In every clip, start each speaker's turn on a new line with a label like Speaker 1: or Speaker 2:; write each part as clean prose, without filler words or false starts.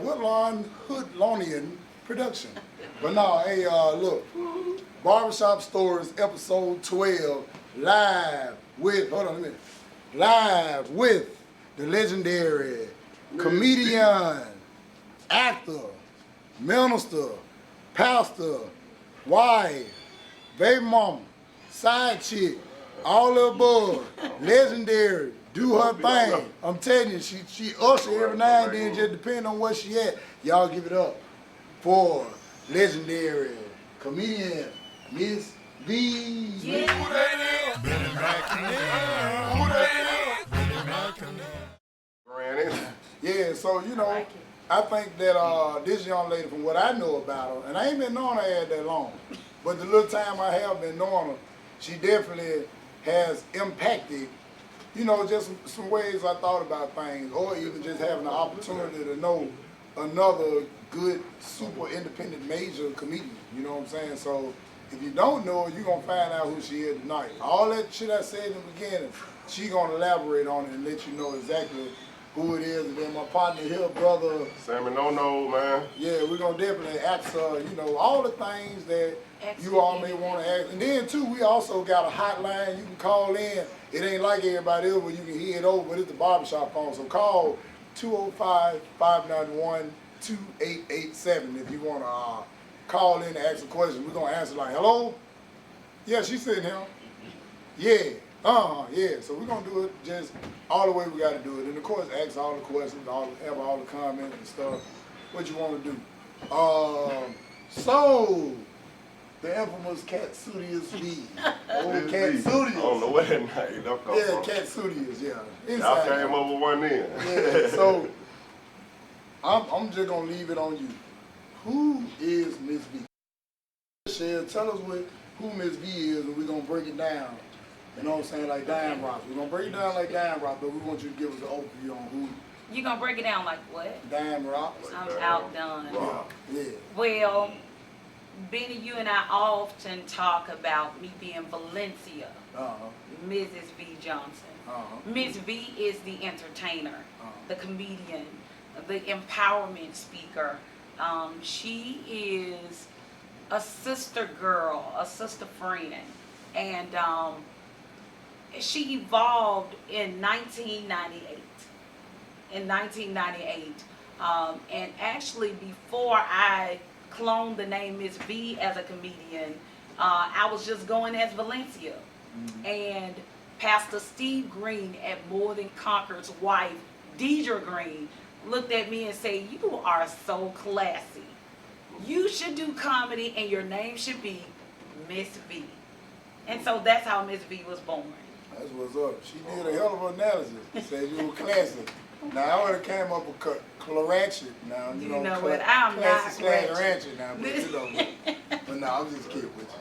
Speaker 1: Woodlawn Hoodlonian production. But no, hey, look, Barbershop Stories, episode 12, live with, hold on a minute, live with the legendary comedian, actor, minister, pastor, wife, baby mama, side chick, all the above, legendary, do her thing. I'm telling you, she usher every now and then, just depending on where she at. Y'all give it up for legendary comedian Miss V.
Speaker 2: Yeah.
Speaker 3: Who that is? Bennie back in there. Who that is? Bennie back in there.
Speaker 4: Ran in.
Speaker 1: Yeah, so you know, I think that this young lady, from what I know about her, and I ain't been knowing her that long, but the little time I have been knowing her, she definitely has impacted, you know, just some ways I thought about things, or even just having the opportunity to know another good, super independent major comedian, you know what I'm saying? So if you don't know her, you're going to find out who she is tonight. All that shit I said in the beginning, she going to elaborate on it and let you know exactly who it is. And then my partner here, brother
Speaker 4: Sammy No, man.
Speaker 1: yeah, we're going to definitely ask her, you know, all the things that you all may want to ask. And then, too, we also got a hotline you can call in. It ain't like everybody else where you can hear it over, but it's the barbershop phone. So call 205-591-2887 if you want to call in and ask a question. We're going to answer like, hello? Yeah, she's sitting here. Yeah. Yeah. So we're going to do it just all the way we got to do it. And, of course, ask all the questions, have all the comments and stuff, what you want to do. So, the infamous Cat Studios V. Old Cat Studios.
Speaker 4: I don't know where that name come from.
Speaker 1: Yeah, Cat Studios, yeah.
Speaker 4: Y'all came up with one in.
Speaker 1: Yeah, so I'm just gonna leave it on you. Who is Miss V? Shell, tell us who Miss V is, and we're gonna break it down. You know what I'm saying, like Dime Rock. We're gonna break it down like Dime Rock, but we want you to give us an overview on who
Speaker 2: You gonna break it down like what?
Speaker 1: Dime Rock.
Speaker 2: I'm outdone.
Speaker 1: Yeah.
Speaker 2: Well, Benny, you and I often talk about me being Valencia, Mrs. V. Johnson. Miss V is the entertainer, the comedian, the empowerment speaker. She is a sister girl, a sister friend, and she evolved in 1998. And actually before I cloned the name Miss V as a comedian, I was just going as Valencia. And Pastor Steve Green at More Than Conquer's wife, Deidre Green, looked at me and said, "You are so classy. You should do comedy and your name should be Miss V." And so that's how Miss V was born.
Speaker 1: That's what's up. She did a hell of an analysis. Said you were classy. Now I would have came up with ratchet now. You know
Speaker 2: what? I'm not
Speaker 1: ratchet now, but you know. But no, I'm just kidding with you.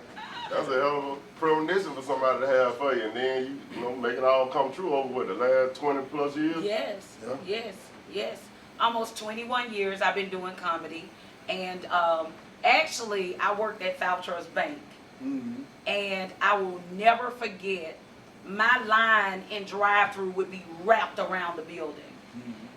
Speaker 4: That's a hell of a premonition for somebody to have for you, and then you know make it all come true over with the last 20 plus years.
Speaker 2: Yes. Almost 21 years I've been doing comedy, and actually I worked at South Trust Bank, and I will never forget my line in drive-through would be wrapped around the building.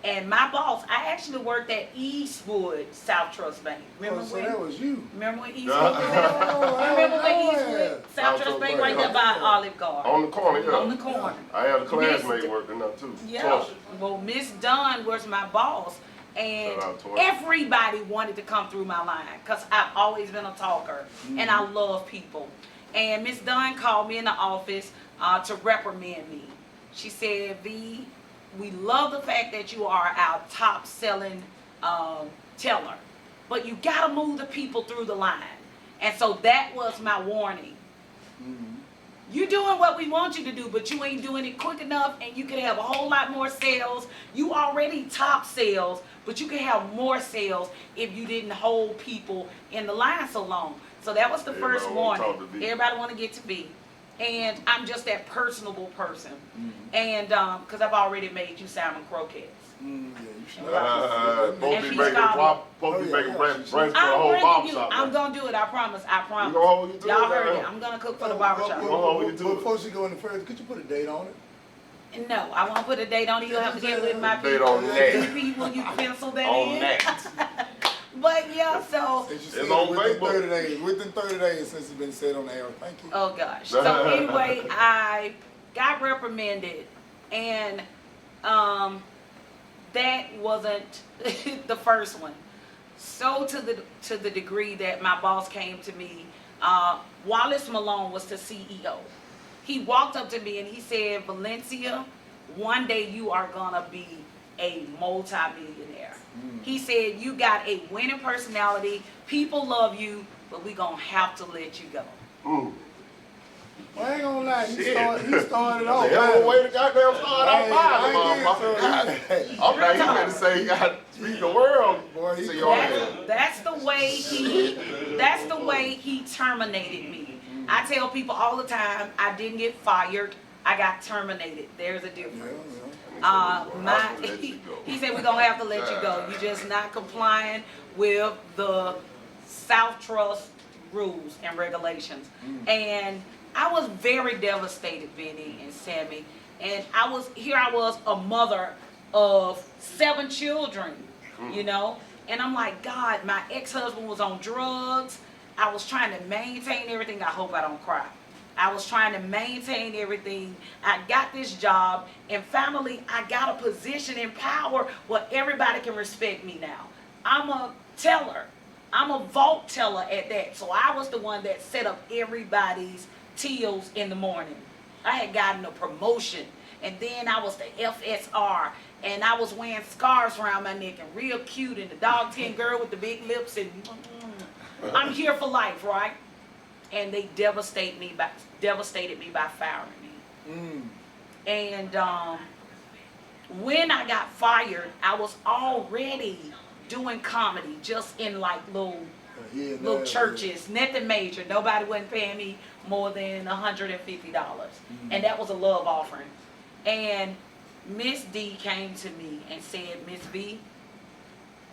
Speaker 2: And my boss, I actually worked at Eastwood South Trust Bank. Remember
Speaker 1: so that was you.
Speaker 2: Remember when Eastwood was there? Remember when Eastwood South Trust Bank right there by Olive Garden?
Speaker 4: On the corner, yeah.
Speaker 2: On the corner.
Speaker 4: I had a classmate working there too.
Speaker 2: Yeah. Well, Miss Dunn was my boss, and everybody wanted to come through my line because I've always been a talker and I love people. And Miss Dunn called me in the office to reprimand me. She said, "V, we love the fact that you are our top selling teller, but you gotta move the people through the line." And so that was my warning. You're doing what we want you to do, but you ain't doing it quick enough, and you can have a whole lot more sales. You already top sales, but you can have more sales if you didn't hold people in the line so long. So that was the first warning. Everybody want to get to be. And I'm just that personable person. And because I've already made you Simon Croquettes.
Speaker 4: Supposed to be making brunch for the whole barbershop.
Speaker 2: I'm going to do it, I promise.
Speaker 4: Y'all
Speaker 2: heard it. I'm going to cook for the barbershop.
Speaker 1: Before she go any further, could you put a date on it?
Speaker 2: No, I won't put a date on it. You'll have to get with my
Speaker 4: people. Date on that.
Speaker 2: People, you pencil that
Speaker 4: on
Speaker 2: in.
Speaker 4: that.
Speaker 1: And she
Speaker 4: It's
Speaker 1: said
Speaker 4: on
Speaker 1: within
Speaker 4: Facebook.
Speaker 1: 30 days. Within 30 days since it's been said on the air. Thank you.
Speaker 2: Oh gosh. So anyway, I got reprimanded, and that wasn't the first one. So to the degree that my boss came to me, Wallace Malone was the CEO. He walked up to me and he said, "Valencia, one day you are gonna be a multi-millionaire." He said, "You got a winning personality. People love you, but we gonna have to let you go."
Speaker 4: Mm.
Speaker 1: Well, I ain't gonna lie, he
Speaker 4: Shit.
Speaker 1: started off.
Speaker 4: The hell of a way to goddamn start out fire,
Speaker 1: I
Speaker 4: motherfucker. Okay, you better say you got to speak the world.
Speaker 1: Boy, he
Speaker 4: to your head.
Speaker 2: That's the way he terminated me. I tell people all the time, I didn't get fired, I got terminated. There's a difference. He said, "We're gonna have to let you go. You're just not complying with the South Trust rules and regulations." And I was very devastated, Bennie and Sammy. And I was a mother of 7 children, you know. And I'm like, God, my ex-husband was on drugs. I was trying to maintain everything. I hope I don't cry. I was trying to maintain everything. I got this job, and finally I got a position in power where everybody can respect me now. I'm a teller. I'm a vault teller at that. So I was the one that set up everybody's tills in the morning. I had gotten a promotion, and then I was the FSR, and I was wearing scarves around my neck and real cute, and the dog tin girl with the big lips, and I'm here for life, right? And they devastated me by firing me. And when I got fired, I was already doing comedy, just in like little churches, nothing major. Nobody wasn't paying me more than $150, and that was a love offering. And Miss D came to me and said, "Miss V,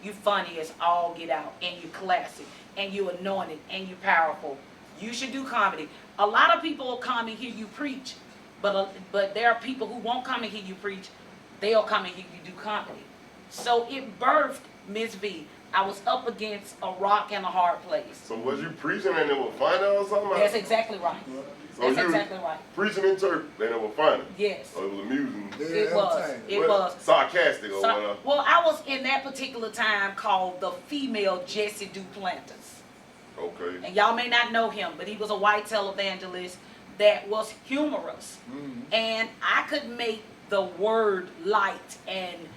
Speaker 2: you funny as all get out, and you classy, and you anointed, and you powerful. You should do comedy. A lot of people will come and hear you preach, but there are people who won't come and hear you preach. They'll come and hear you do comedy." So it birthed Miss V. I was up against a rock and a hard place.
Speaker 4: So was you preaching and it was funny or something?
Speaker 2: That's exactly right.
Speaker 4: So
Speaker 2: That's exactly right.
Speaker 4: Preaching in church and it was funny?
Speaker 2: Yes.
Speaker 4: So it was amusing?
Speaker 2: It was. It was.
Speaker 4: Sarcastic or whatever?
Speaker 2: Well, I was in that particular time called the female Jesse Duplantis.
Speaker 4: Okay.
Speaker 2: And y'all may not know him, but he was a white televangelist that was humorous. And I could make the word light and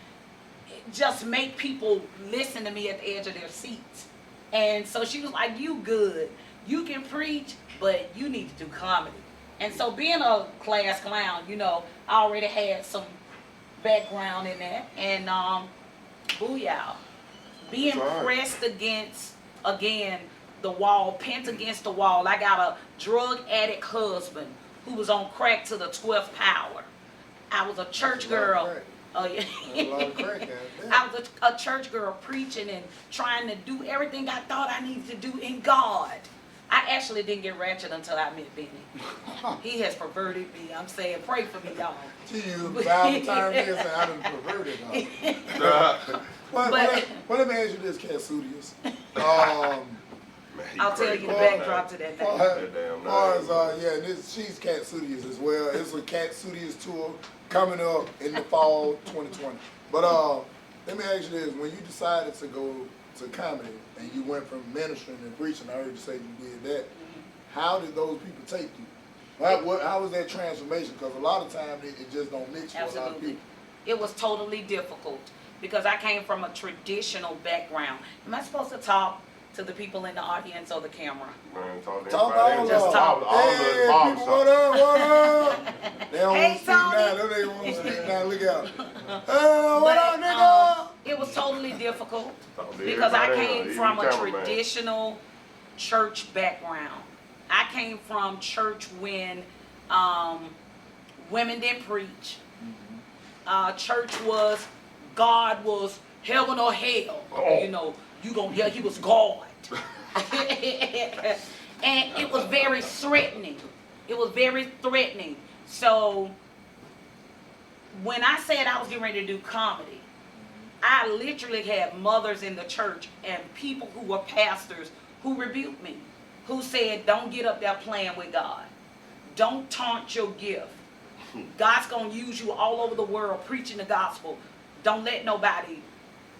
Speaker 2: just make people listen to me at the edge of their seats. And so she was like, "You good. You can preach, but you need to do comedy." And so being a class clown, you know, I already had some background in that. And booyah. Being pressed against, again, the wall, pent against the wall. I got a drug addict husband who was on crack to the 12th power. I was a church girl. Oh yeah. I was a church girl preaching and trying to do everything I thought I needed to do in God. I actually didn't get ratchet until I met Bennie. He has perverted me. I'm saying, pray for me, y'all.
Speaker 1: She used Bible term here saying I done perverted her. Well, let me ask you this, Cat Studios.
Speaker 2: I'll tell you the backdrop to that thing.
Speaker 1: She's Cat Studios as well. It's a Cat Studios tour coming up in the fall 2020. But let me ask you this: when you decided to go to comedy and you went from ministering and preaching, I heard you say you did that. How did those people take you? How was that transformation? Because a lot of times it just don't mix with a lot of people.
Speaker 2: It was totally difficult because I came from a traditional background. Am I supposed to talk to the people in the audience or the camera?
Speaker 4: Man,
Speaker 1: talk all hey, people, what up? They don't want to speak now. They want to speak now. Look out. What up, nigga?
Speaker 2: It was totally difficult because I came from a traditional church background. I came from church when women didn't preach. Church was, God was heaven or hell. You know, you gonna hear he was God. And it was very threatening. It was very threatening. So when I said I was getting ready to do comedy, I literally had mothers in the church and people who were pastors who rebuked me, who said, don't get up there playing with God. Don't taunt your gift. God's going to use you all over the world preaching the gospel. Don't let nobody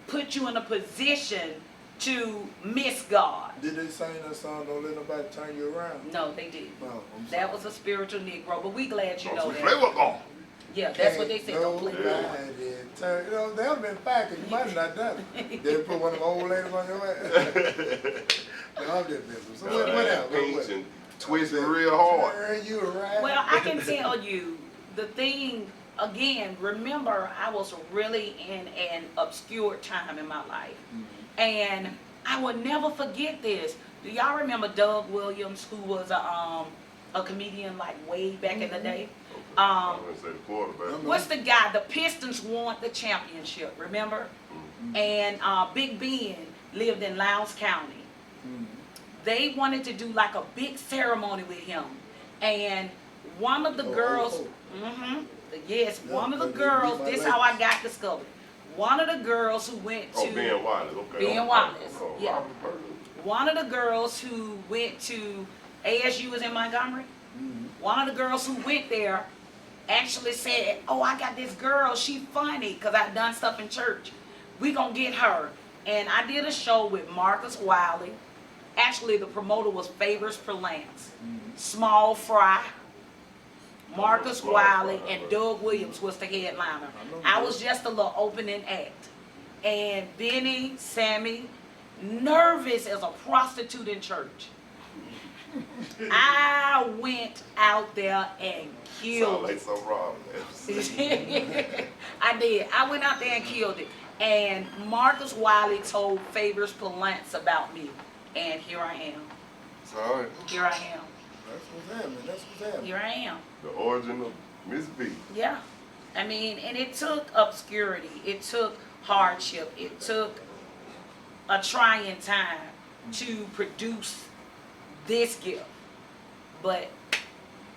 Speaker 2: put you in a position to miss God.
Speaker 1: Did they sing that song, Don't Let Nobody Turn You Around?
Speaker 2: No, they didn't.
Speaker 1: No,
Speaker 2: That was a spiritual Negro, but we glad you know
Speaker 4: Don't
Speaker 2: that.
Speaker 4: play with God.
Speaker 2: Yeah, that's what they said. Don't play with God.
Speaker 1: Nobody turn, you know, that would have been fine because you might have not done it. They put one of them old ladies on your ass. No, I'm just messing. So what else?
Speaker 4: Pinch and twisting real hard.
Speaker 1: Turn you around.
Speaker 2: Well, I can tell you the thing, again, remember I was really in an obscure time in my life. And I will never forget this. Do y'all remember Doug Williams, who was a comedian like way back in the day?
Speaker 4: I'm gonna say the quarterback.
Speaker 2: What's the guy? The Pistons won the championship, remember? And Big Ben lived in Lowndes County. They wanted to do like a big ceremony with him. And one of the girls, yes, one of the girls, this is how I got discovered. One of the girls who went to
Speaker 4: Ben Wallace, okay.
Speaker 2: Ben Wallace, yeah.
Speaker 4: Robert Burton.
Speaker 2: One of the girls who went to ASU was in Montgomery. One of the girls who went there actually said, oh, I got this girl, she funny, because I've done stuff in church. We gonna get her. And I did a show with Marcus Wiley. Actually, the promoter was Favors per Lance. Small Fry, Marcus Wiley, and Doug Williams was the headliner. I was just a little opening act. And Bennie, Sammy, nervous as a prostitute in church. I went out there and killed it.
Speaker 4: Sound like some wrong.
Speaker 2: I did. I went out there and killed it. And Marcus Wiley told Favors per Lance about me. And here I am.
Speaker 4: Sorry.
Speaker 2: Here I am.
Speaker 1: That's what's happening. That's what's happening.
Speaker 2: Here I am.
Speaker 4: The origin of Miss B.
Speaker 2: Yeah. I mean, and it took obscurity. It took hardship. It took a trying time to produce this gift. But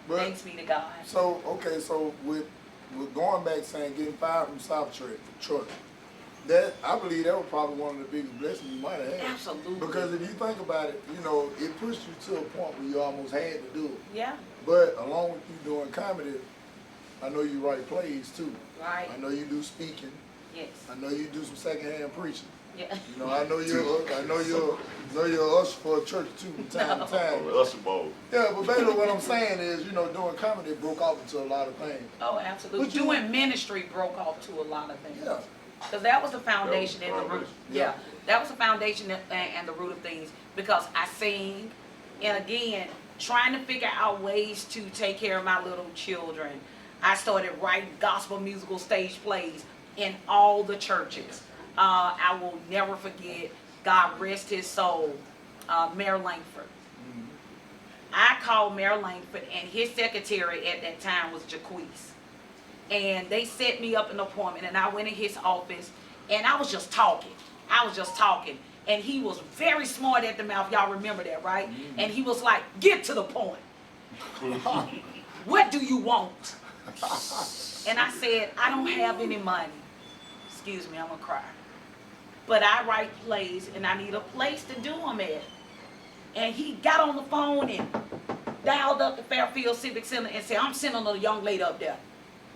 Speaker 2: thanks be to God.
Speaker 1: So, okay, so with going back saying getting fired from South Detroit, that I believe that was probably one of the biggest blessings you might have had.
Speaker 2: Absolutely.
Speaker 1: Because if you think about it, you know, it pushed you to a point where you almost had to do it.
Speaker 2: Yeah.
Speaker 1: But along with you doing comedy, I know you write plays too.
Speaker 2: Right.
Speaker 1: I know you do speaking.
Speaker 2: Yes.
Speaker 1: I know you do some secondhand preaching.
Speaker 2: Yeah.
Speaker 1: You know, I know you're an usher for a church too from time to time.
Speaker 4: On the Usher Bowl.
Speaker 1: Yeah, but basically what I'm saying is, you know, doing comedy broke off into a lot of things.
Speaker 2: Oh, absolutely.
Speaker 1: But you-
Speaker 2: Doing ministry broke off to a lot of things.
Speaker 1: Yeah.
Speaker 2: Because that was the foundation and the root.
Speaker 4: foundation.
Speaker 2: Yeah, that was the foundation and the root of things. Because I sing, and again, trying to figure out ways to take care of my little children. I started writing gospel musical stage plays in all the churches. I will never forget, God rest his soul, Mayor Langford. I called Mayor Langford, and his secretary at that time was Jaquise. And they set me up an appointment, and I went in his office, and I was just talking. And he was very smart at the mouth. Y'all remember that, right? And he was like, get to the point. What do you want? And I said, I don't have any money. Excuse me, I'm going to cry. But I write plays, and I need a place to do them at. And he got on the phone and dialed up the Fairfield Civic Center and said, I'm sending a young lady up there.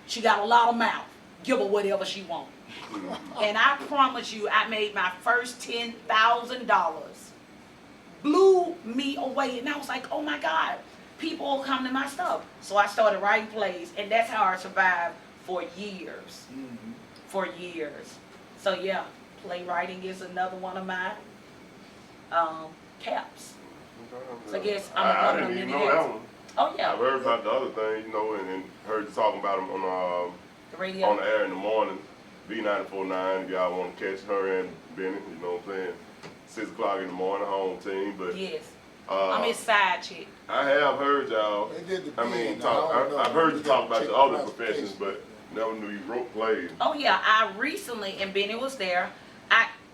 Speaker 2: She got a lot of mouth. Give her whatever she wants. And I promise you, I made my first $10,000. Blew me away. And I was like, oh my God, people will come to my stuff. So I started writing plays, and that's how I survived for years. For years. So yeah, playwriting is another one of my caps. So I guess
Speaker 4: I
Speaker 2: I'm
Speaker 4: didn't even know that one.
Speaker 2: Oh yeah.
Speaker 4: I've heard about the other thing, you know, and heard you talking about them on
Speaker 2: The radio.
Speaker 4: on the air in the morning. B94.9, if y'all want to catch her and Bennie, you know what I'm saying? 6 o'clock in the morning, home team. But
Speaker 2: Yes. I'm his side chick.
Speaker 4: I have heard y'all.
Speaker 1: It did
Speaker 4: I mean,
Speaker 1: depend. I don't know.
Speaker 4: I've heard you talk about
Speaker 1: Check
Speaker 4: your other
Speaker 1: classification.
Speaker 4: professions, but never knew you wrote plays.
Speaker 2: Oh yeah, I recently, and Bennie was there,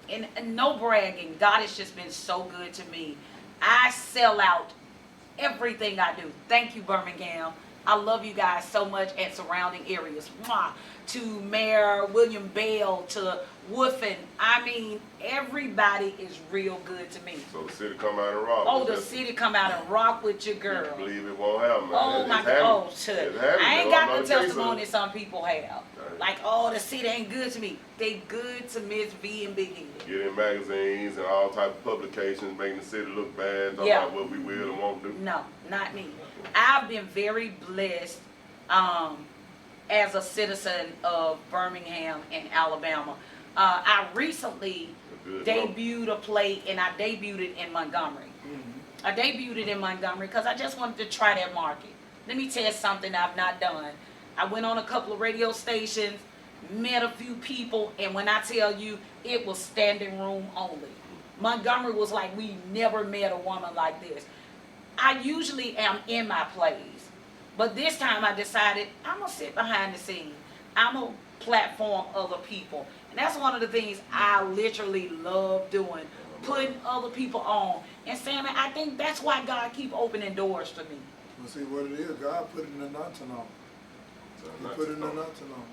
Speaker 2: and no bragging, God has just been so good to me. I sell out everything I do. Thank you, Birmingham. I love you guys so much, and surrounding areas. Mwah. To Mayor William Bell, to woofing. I mean, everybody is real good to me.
Speaker 4: So the city come out and rock.
Speaker 2: Oh, the city come out and rock with your girl.
Speaker 4: I believe it won't happen, man.
Speaker 2: Oh my God! Oh, shit. I ain't got the testimony some people have. Like, oh, the city ain't good to me. They good to Miss V and Big E.
Speaker 4: Get in magazines and all type of publications, making the city look bad, talking about what we will and won't do.
Speaker 2: No, not me. I've been very blessed as a citizen of Birmingham and Alabama. I recently debuted a play, and I debuted it in Montgomery. I debuted it in Montgomery because I just wanted to try that market. Let me tell you something I've not done. I went on a couple of radio stations, met a few people, and when I tell you, it was standing room only. Montgomery was like, we never met a woman like this. I usually am in my plays, but this time I decided I'm going to sit behind the scenes. I'm going to platform other people. And that's one of the things I literally love doing, putting other people on. And Sammy, I think that's why God keep opening doors for me.
Speaker 1: Well, see what it is. God put it in the anointing on. He put it in the anointing on.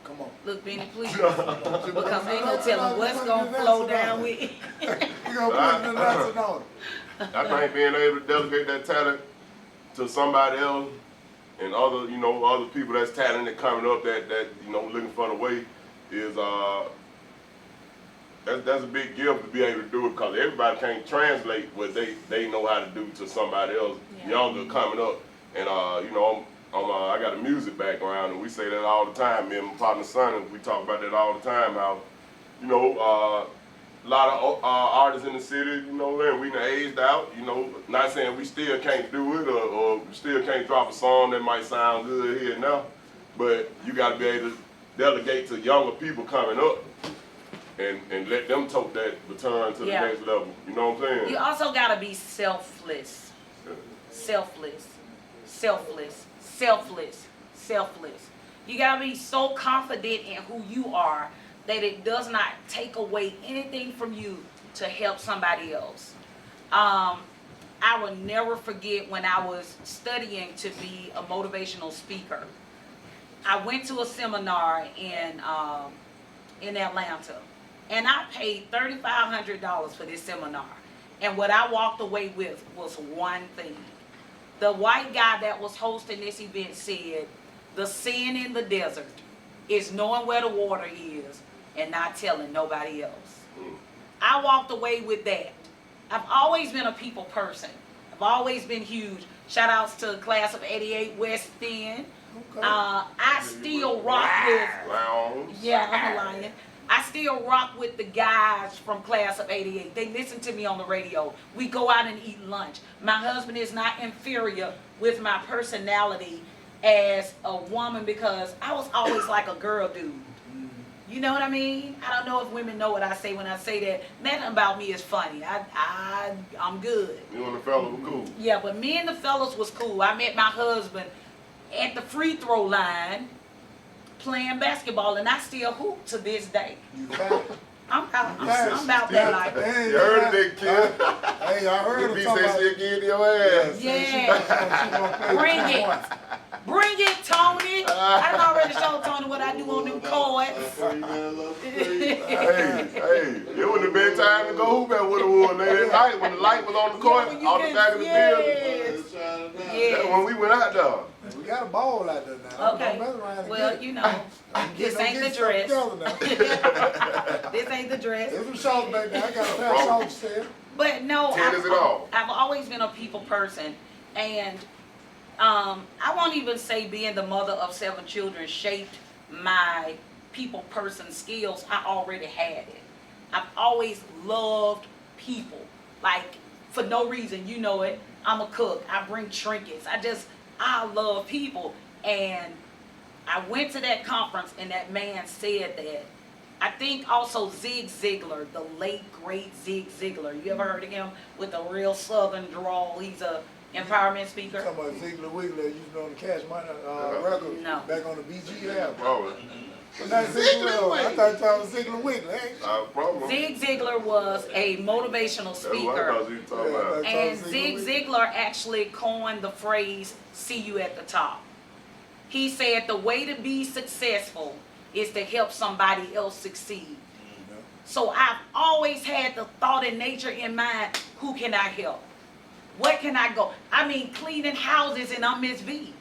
Speaker 1: Come on.
Speaker 2: Look, Bennie, please. Because ain't no telling what's going to flow down with it.
Speaker 1: We're going to put it in the anointing on.
Speaker 4: I think being able to delegate that talent to somebody else and other, other people that's talented coming up that looking for the way is that's a big gift to be able to do it, because everybody can't translate what they know how to do to somebody else younger coming up. And I got a music background, and we say that all the time. Me and my partner Sonny, we talk about that all the time. How a lot of artists in the city, and we done aged out. Not saying we still can't do it or we still can't drop a song that might sound good here and now, but you got to be able to delegate to younger people coming up and let them take that baton to the next level. You know what I'm saying?
Speaker 2: You also got to be selfless. Selfless. Selfless. Selfless. Selfless. You got to be so confident in who you are that it does not take away anything from you to help somebody else. I will never forget when I was studying to be a motivational speaker. I went to a seminar in Atlanta, and I paid $3,500 for this seminar. And what I walked away with was one thing. The white guy that was hosting this event said, the sin in the desert is knowing where the water is and not telling nobody else. I walked away with that. I've always been a people person. I've always been huge. Shout outs to class of '88 West End. Okay. I still rock with, I'm a lion. I still rock with the guys from class of '88. They listen to me on the radio. We go out and eat lunch. My husband is not inferior with my personality as a woman, because I was always like a girl dude. You know what I mean? I don't know if women know what I say when I say that. Nothing about me is funny. I'm good.
Speaker 4: You and the fella were cool.
Speaker 2: Yeah, but me and the fellas was cool. I met my husband at the free throw line playing basketball, and I still hoop to this day.
Speaker 1: You fat?
Speaker 2: I'm about that life.
Speaker 4: You heard it, kid.
Speaker 1: Hey, I heard
Speaker 4: it.
Speaker 1: He said
Speaker 4: she'll give your ass.
Speaker 2: Yeah. Bring it. Bring it, Tony. I done already showed Tony what I do on them cards.
Speaker 4: Hey, it wouldn't have been time to go hoop at Woodwood that night when the light was on the court, on the back of the building. That's when we went out there.
Speaker 1: We got a ball out there now.
Speaker 2: Okay. Well, this ain't the dress. This ain't the dress.
Speaker 1: There's some salt back there. I got a pair of salts there.
Speaker 2: But no,
Speaker 4: I've
Speaker 2: always been a people person, and I won't even say being the mother of 7 children shaped my people person skills. I already had it. I've always loved people, like for no reason. You know it. I'm a cook. I bring trinkets. I love people. And I went to that conference, and that man said that. I think also Zig Ziglar, the late great Zig Ziglar. You ever heard of him? With a real southern drawl. He's a empowerment speaker.
Speaker 1: You talking about Ziegler Wiggler used on the Cash Money record?
Speaker 2: No.
Speaker 1: Back on the BG album.
Speaker 4: Probably.
Speaker 1: Not Ziegler. I thought you was Ziegler Wiggler.
Speaker 4: Probably.
Speaker 2: Zig Ziglar was a motivational speaker. And Zig Ziglar actually coined the phrase, see you at the top. He said the way to be successful is to help somebody else succeed. So I've always had the thought and nature in mind, who can I help? Where can I go? I mean, cleaning houses and I'm Miss V.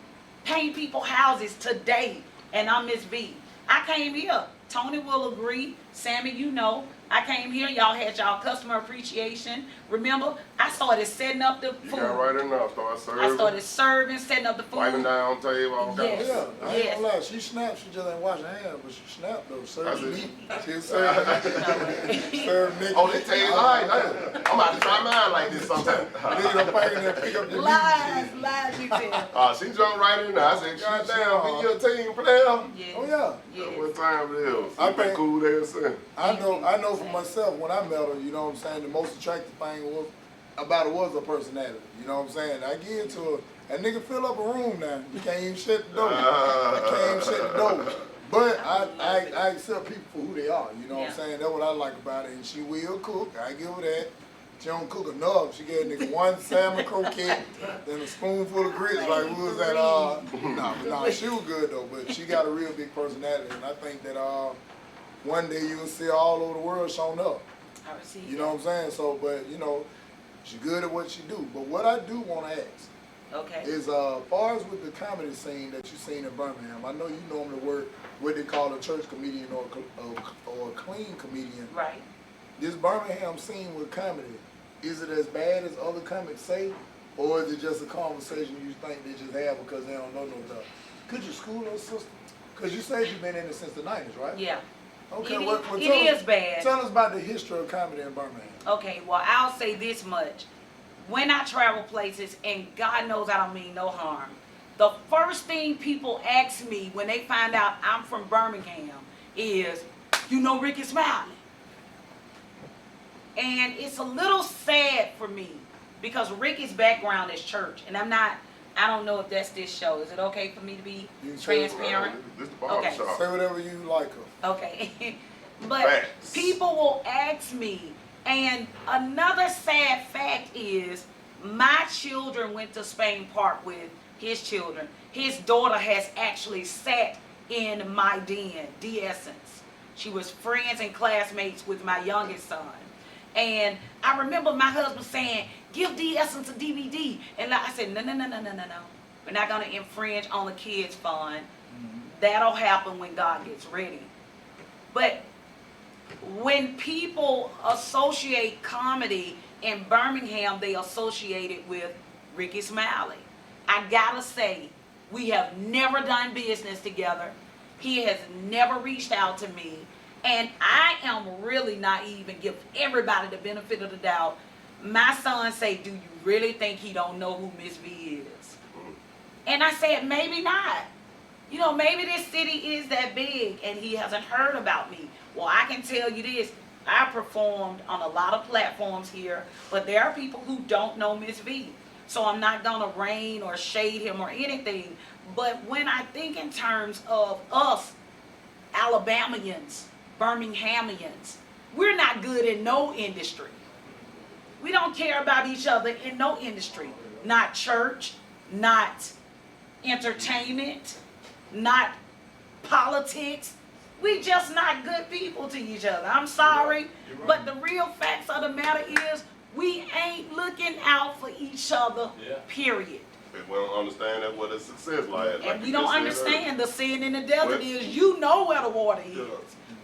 Speaker 2: Paint people houses today and I'm Miss V. I came here. Tony will agree. Sammy, you know. I came here. Y'all had y'all customer appreciation. Remember, I started setting up the food.
Speaker 4: You got right in there. Start serving.
Speaker 2: I started serving, setting up the food.
Speaker 4: Wiping down table. All
Speaker 2: Yes.
Speaker 1: Yeah, I ain't
Speaker 2: Yes.
Speaker 1: gonna lie. She snapped. She just ain't washing her hands, but she snapped though. Served
Speaker 4: That's
Speaker 1: meat.
Speaker 4: it.
Speaker 1: She served served Nick.
Speaker 4: Oh, they tell you lies. I'm about to try mine like this sometime.
Speaker 1: Nigga don't pack in there, pick up your
Speaker 2: Lies,
Speaker 1: meat.
Speaker 2: lies, you tell.
Speaker 4: She jumped right in there. I said, God damn, be your team player.
Speaker 2: Yes.
Speaker 1: Oh yeah.
Speaker 2: Yes.
Speaker 4: What time it is?
Speaker 1: I
Speaker 4: I been
Speaker 1: think-
Speaker 4: cool there since.
Speaker 1: I know for myself when I met her, you know what I'm saying, the most attractive thing about her was her personality. You know what I'm saying? I give it to her. That nigga fill up a room now. You can't even shut the door. I can't even shut the door. But I accept people for who they are. You know what I'm saying? That's what I like about it. And she will cook. I give her that. She don't cook enough. She gave a nigga one salmon croquette, then a spoonful of grits. Like, who was that? No, she was good though. But she got a real big personality. And I think that one day you'll see her all over the world showing up.
Speaker 2: I received
Speaker 1: You know what I'm saying? So, but you know, she's good at what she do. But what I do want to ask
Speaker 2: Okay.
Speaker 1: is, far as with the comedy scene that you seen in Birmingham, I know you normally work what they call a church comedian or a clean comedian.
Speaker 2: Right.
Speaker 1: This Birmingham scene with comedy, is it as bad as other comics say, or is it just a conversation you think they just have because they don't know no better? Could you school us, sister? Because you said you've been in it since the 90s, right?
Speaker 2: Yeah.
Speaker 1: Okay,
Speaker 2: It
Speaker 1: tell
Speaker 2: is bad.
Speaker 1: Tell us about the history of comedy in Birmingham.
Speaker 2: Okay, well, I'll say this much. When I travel places, and God knows I don't mean no harm, the first thing people ask me when they find out I'm from Birmingham is, you know Ricky Smiley? And it's a little sad for me because Ricky's background is church, and I don't know if that's this show. Is it okay for me to be transparent?
Speaker 4: This the barbershop.
Speaker 1: Say whatever you like her.
Speaker 2: Okay. But
Speaker 4: Facts.
Speaker 2: people will ask me, and another sad fact is my children went to Spain Park with his children. His daughter has actually sat in my den, D-Essence. She was friends and classmates with my youngest son. And I remember my husband saying, give D-Essence a DVD. And I said, no. We're not going to infringe on the kids' fund. That'll happen when God gets ready. But when people associate comedy in Birmingham, they associate it with Ricky Smiley. I gotta say, we have never done business together. He has never reached out to me. And I am really naive and give everybody the benefit of the doubt. My son say, do you really think he don't know who Miss V is? And I said, maybe not. You know, maybe this city is that big and he hasn't heard about me. Well, I can tell you this. I performed on a lot of platforms here, but there are people who don't know Miss V. So I'm not going to rain or shade him or anything. But when I think in terms of us, Alabamians, Birminghamians, we're not good in no industry. We don't care about each other in no industry. Not church, not entertainment, not politics. We just not good people to each other. I'm sorry, but the real facts of the matter is we ain't looking out for each other, period.
Speaker 4: If we don't understand that what a success like.
Speaker 2: And we don't understand the sin in the desert is you know where the water is,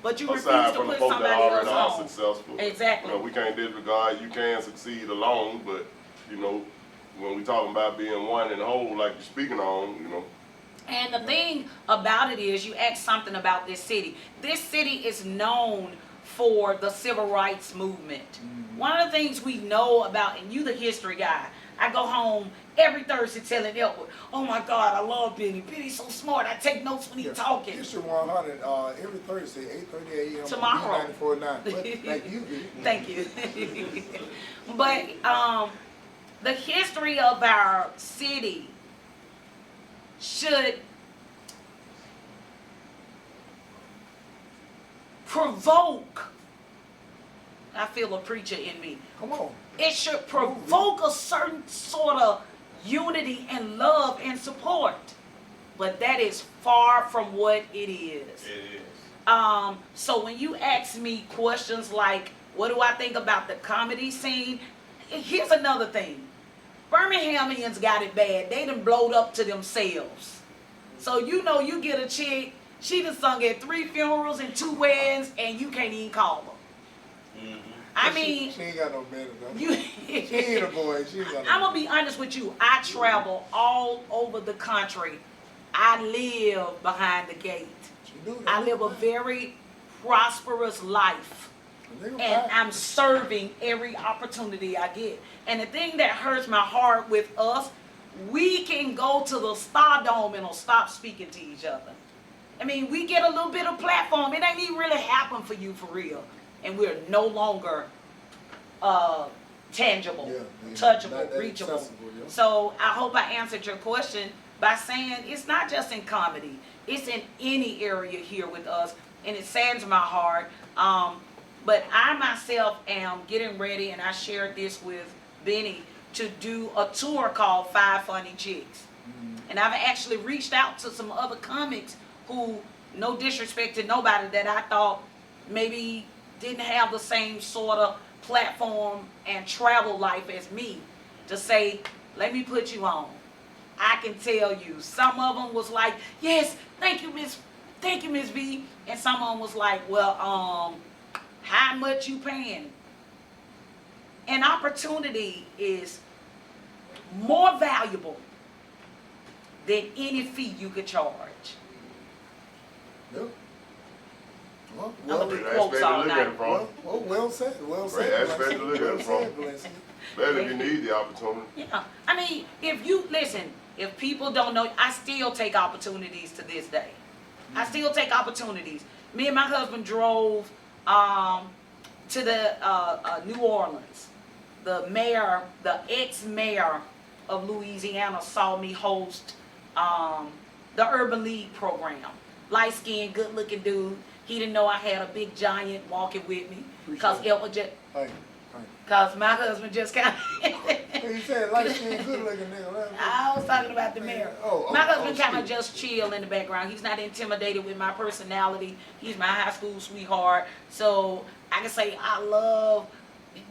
Speaker 2: but you refuse
Speaker 4: Aside
Speaker 2: to
Speaker 4: from the
Speaker 2: put
Speaker 4: folks that
Speaker 2: somebody
Speaker 4: already are
Speaker 2: else on.
Speaker 4: successful.
Speaker 2: Exactly.
Speaker 4: You know, we can't disregard you can succeed alone, but you know, when we talking about being one and whole, like you're speaking on, you know.
Speaker 2: And the thing about it is, you asked something about this city. This city is known for the civil rights movement. One of the things we know about, and you the history guy, I go home every Thursday telling Elwood, oh my God, I love Bennie. Bennie's so smart. I take notes when he's talking.
Speaker 1: History 100 every Thursday, 8:30 a.m.
Speaker 2: Tomorrow.
Speaker 1: on B94.9. But thank you.
Speaker 2: Thank you. But the history of our city should provoke, I feel a preacher in me,
Speaker 1: Come on.
Speaker 2: it should provoke a certain sort of unity and love and support. But that is far from what it is.
Speaker 5: It is.
Speaker 2: So when you ask me questions like, what do I think about the comedy scene? Here's another thing. Birminghamians got it bad. They done blowed up to themselves. So you know you get a chick, she done sung at 3 funerals and 2 weddings, and you can't even call her.
Speaker 5: Mm-hmm.
Speaker 2: I mean,
Speaker 1: she ain't got no better though.
Speaker 2: you,
Speaker 1: She ain't a boy. She ain't got no
Speaker 2: I'm gonna be honest with you. I travel all over the country. I live behind the gate.
Speaker 1: She do that.
Speaker 2: I live a very prosperous life. And I'm serving every opportunity I get. And the thing that hurts my heart with us, we can go to the Stardome and stop speaking to each other. I mean, we get a little bit of platform. It ain't even really happen for you for real. And we're no longer tangible, touchable, reachable.
Speaker 1: Yeah.
Speaker 2: So I hope I answered your question by saying it's not just in comedy. It's in any area here with us. And it saddens my heart. But I myself am getting ready, and I shared this with Bennie, to do a tour called 5 Funny Chicks. Mm-hmm. And I've actually reached out to some other comics who, no disrespect to nobody, that I thought maybe didn't have the same sort of platform and travel life as me, to say, let me put you on. I can tell you, some of them was like, yes, thank you, Miss V. And some of them was like, well, how much you paying? An opportunity is more valuable than any fee you could charge.
Speaker 1: Yep. Well,
Speaker 2: I'm gonna do
Speaker 4: Great
Speaker 2: quotes
Speaker 4: aspect to
Speaker 2: all
Speaker 4: look at
Speaker 2: night.
Speaker 4: it from.
Speaker 1: well said. Well said.
Speaker 4: Great aspect to look at it
Speaker 1: Well
Speaker 4: from.
Speaker 1: said, Blessing.
Speaker 4: Better if you need the opportunity.
Speaker 2: Yeah, I mean, if you listen, if people don't know, I still take opportunities to this day. I still take opportunities. Me and my husband drove to the New Orleans. The mayor, the ex-mayor of Louisiana, saw me host the Urban League program. Light-skinned, good-looking dude. He didn't know I had a big giant walking with me because
Speaker 1: Appreciate
Speaker 2: it was just.
Speaker 1: Thank you.
Speaker 2: Cause my husband just kind of.
Speaker 1: You said light skin, good looking nigga.
Speaker 2: I was talking about the mayor. My husband kind of
Speaker 1: shit.
Speaker 2: just chill in the background. He's not intimidated with my personality. He's my high school sweetheart. So I can say I love,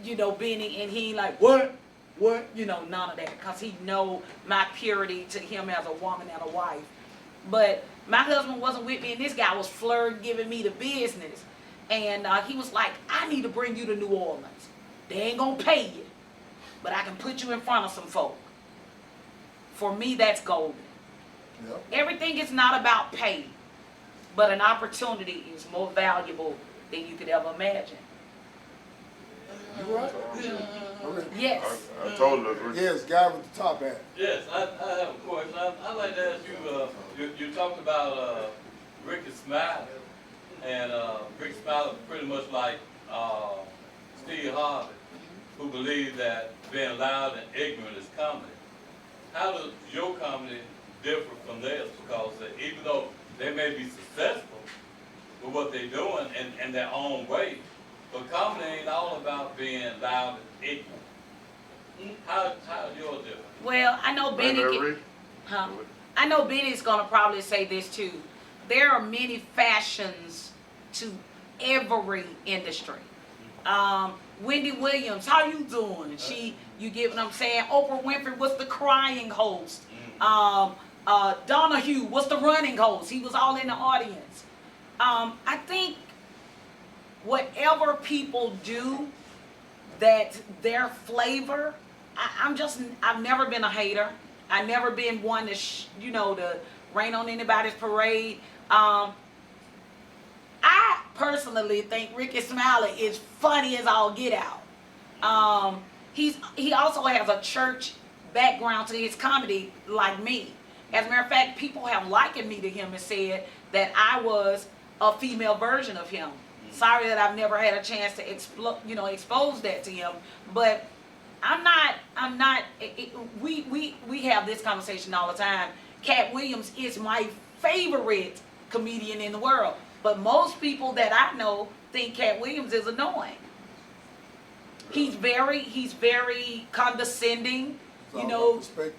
Speaker 2: Bennie, and he like what, none of that, cause he know my purity to him as a woman and a wife. But my husband wasn't with me, and this guy was flirting, giving me the business, and he was like, I need to bring you to New Orleans. They ain't gonna pay you, but I can put you in front of some folk. For me, that's golden.
Speaker 1: Yep.
Speaker 2: Everything is not about pay, but an opportunity is more valuable than you could ever imagine.
Speaker 1: You right? Okay.
Speaker 2: Yes.
Speaker 4: I totally agree.
Speaker 1: Yes, guy with the top hat.
Speaker 5: Yes, I have a question. I'd like to ask you, you talked about Ricky Smiley, and Ricky Smiley pretty much like Steve Harvey, who believe that being loud and ignorant is comedy. How does your comedy differ from theirs? Because even though they may be successful with what they're doing in their own way, but comedy ain't all about being loud and ignorant. How is yours different?
Speaker 2: Well, I know Bennie. I know Bennie's gonna probably say this too. There are many fashions to every industry. Wendy Williams, how you doing? You get what I'm saying? Oprah Winfrey was the crying host. Donahue was the running host. He was all in the audience. I think whatever people do, that their flavor, I've never been a hater. I've never been one to, to rain on anybody's parade. I personally think Ricky Smiley is funny as all get out. He also has a church background to his comedy like me. As a matter of fact, people have likened me to him and said that I was a female version of him. Sorry that I've never had a chance to expose that to him, but I'm not. We have this conversation all the time. Cat Williams is my favorite comedian in the world, but most people that I know think Cat Williams is annoying. He's very condescending.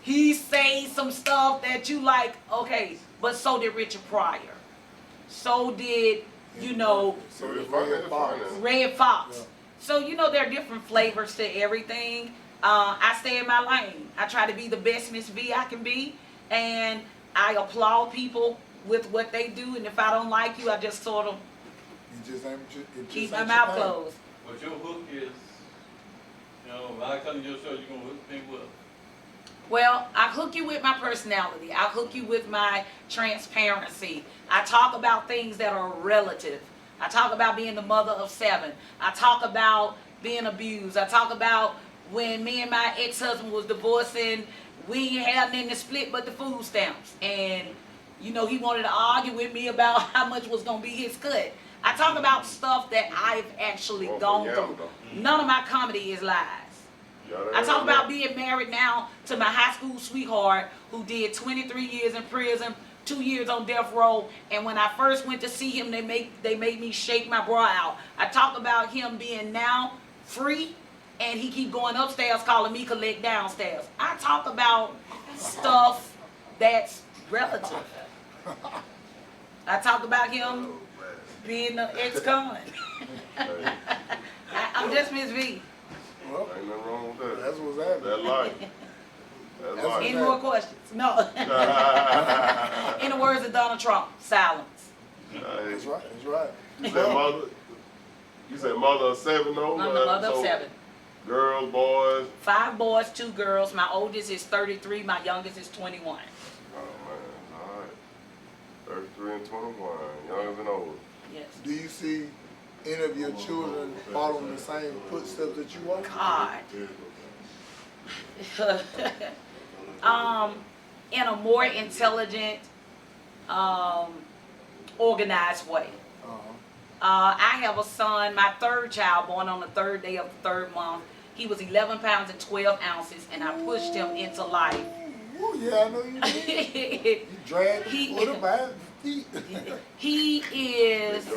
Speaker 2: He says some stuff that you like. Okay, but so did Richard Pryor. So did you know,
Speaker 1: So
Speaker 4: Red
Speaker 1: it's
Speaker 4: Fox
Speaker 1: Red
Speaker 4: is
Speaker 1: Fox.
Speaker 4: fine.
Speaker 2: Red Fox.
Speaker 1: Yeah.
Speaker 2: So, you know, there are different flavors to everything. I stay in my lane. I try to be the best Miss V I can be. And I applaud people with what they do. And if I don't like you, I just sort of
Speaker 1: You just ain't, it just
Speaker 2: keep
Speaker 1: ain't
Speaker 2: my
Speaker 1: your
Speaker 2: mouth
Speaker 1: thing.
Speaker 2: closed.
Speaker 5: But your hook is, you know, when I come to your show, you're gonna hook me with.
Speaker 2: Well, I hook you with my personality. I hook you with my transparency. I talk about things that are relative. I talk about being the mother of 7. I talk about being abused. I talk about when me and my ex-husband was divorcing, we ain't had nothing to split but the food stamps. And, you know, he wanted to argue with me about how much was going to be his cut. I talk about stuff that I've actually gone through. None of my comedy is lies. I talk about being married now to my high school sweetheart who did 23 years in prison, 2 years on death row, and when I first went to see him, they made me shake my bra out. I talk about him being now free, and he keep going upstairs calling me collect downstairs. I talk about stuff that's relative. I talk about him being an ex-con. I'm just Miss V.
Speaker 1: Well,
Speaker 4: Ain't nothing wrong with that.
Speaker 1: that's what's happening.
Speaker 4: That life. That
Speaker 1: That's
Speaker 4: life.
Speaker 2: Any more questions? No. In the words of Donald Trump, silence.
Speaker 1: That's right. That's right.
Speaker 4: You said mother. You said mother of 7 though.
Speaker 2: I'm the mother of
Speaker 4: So,
Speaker 2: 7.
Speaker 4: Girls, boys.
Speaker 2: 5 boys, 2 girls. My oldest is 33. My youngest is 21.
Speaker 4: Oh man, all right. 33 and 21, young and old.
Speaker 2: Yes.
Speaker 1: Do you see any of your children following the same footsteps that you walk?
Speaker 2: God. In a more intelligent, organized way. I have a son, my 3rd child, born on the 3rd day of the 3rd month. He was 11 pounds and 12 ounces, and I pushed him into life.
Speaker 1: Oh yeah, I know you did. You dragged him with him by his feet.
Speaker 2: He is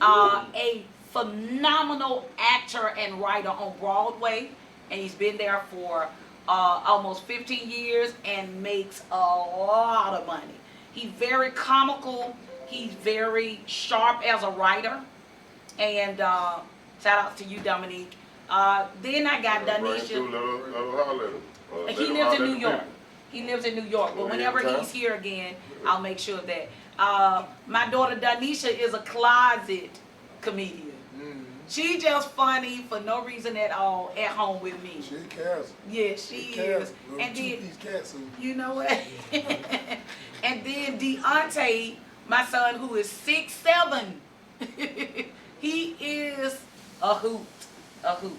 Speaker 2: a phenomenal actor and writer on Broadway, and he's been there for almost 15 years and makes a lot of money. He's very comical. He's very sharp as a writer. And shout out to you, Dominique. Then I got Danisha. He lives in New York. He lives in New York. But whenever he's here again, I'll make sure that. My daughter Danisha is a closet comedian. She just funny for no reason at all at home with me.
Speaker 1: She cares.
Speaker 2: Yeah, she is. And then, you know what? And then Deontay, my son, who is 6'7", he is a hoot. A hoot.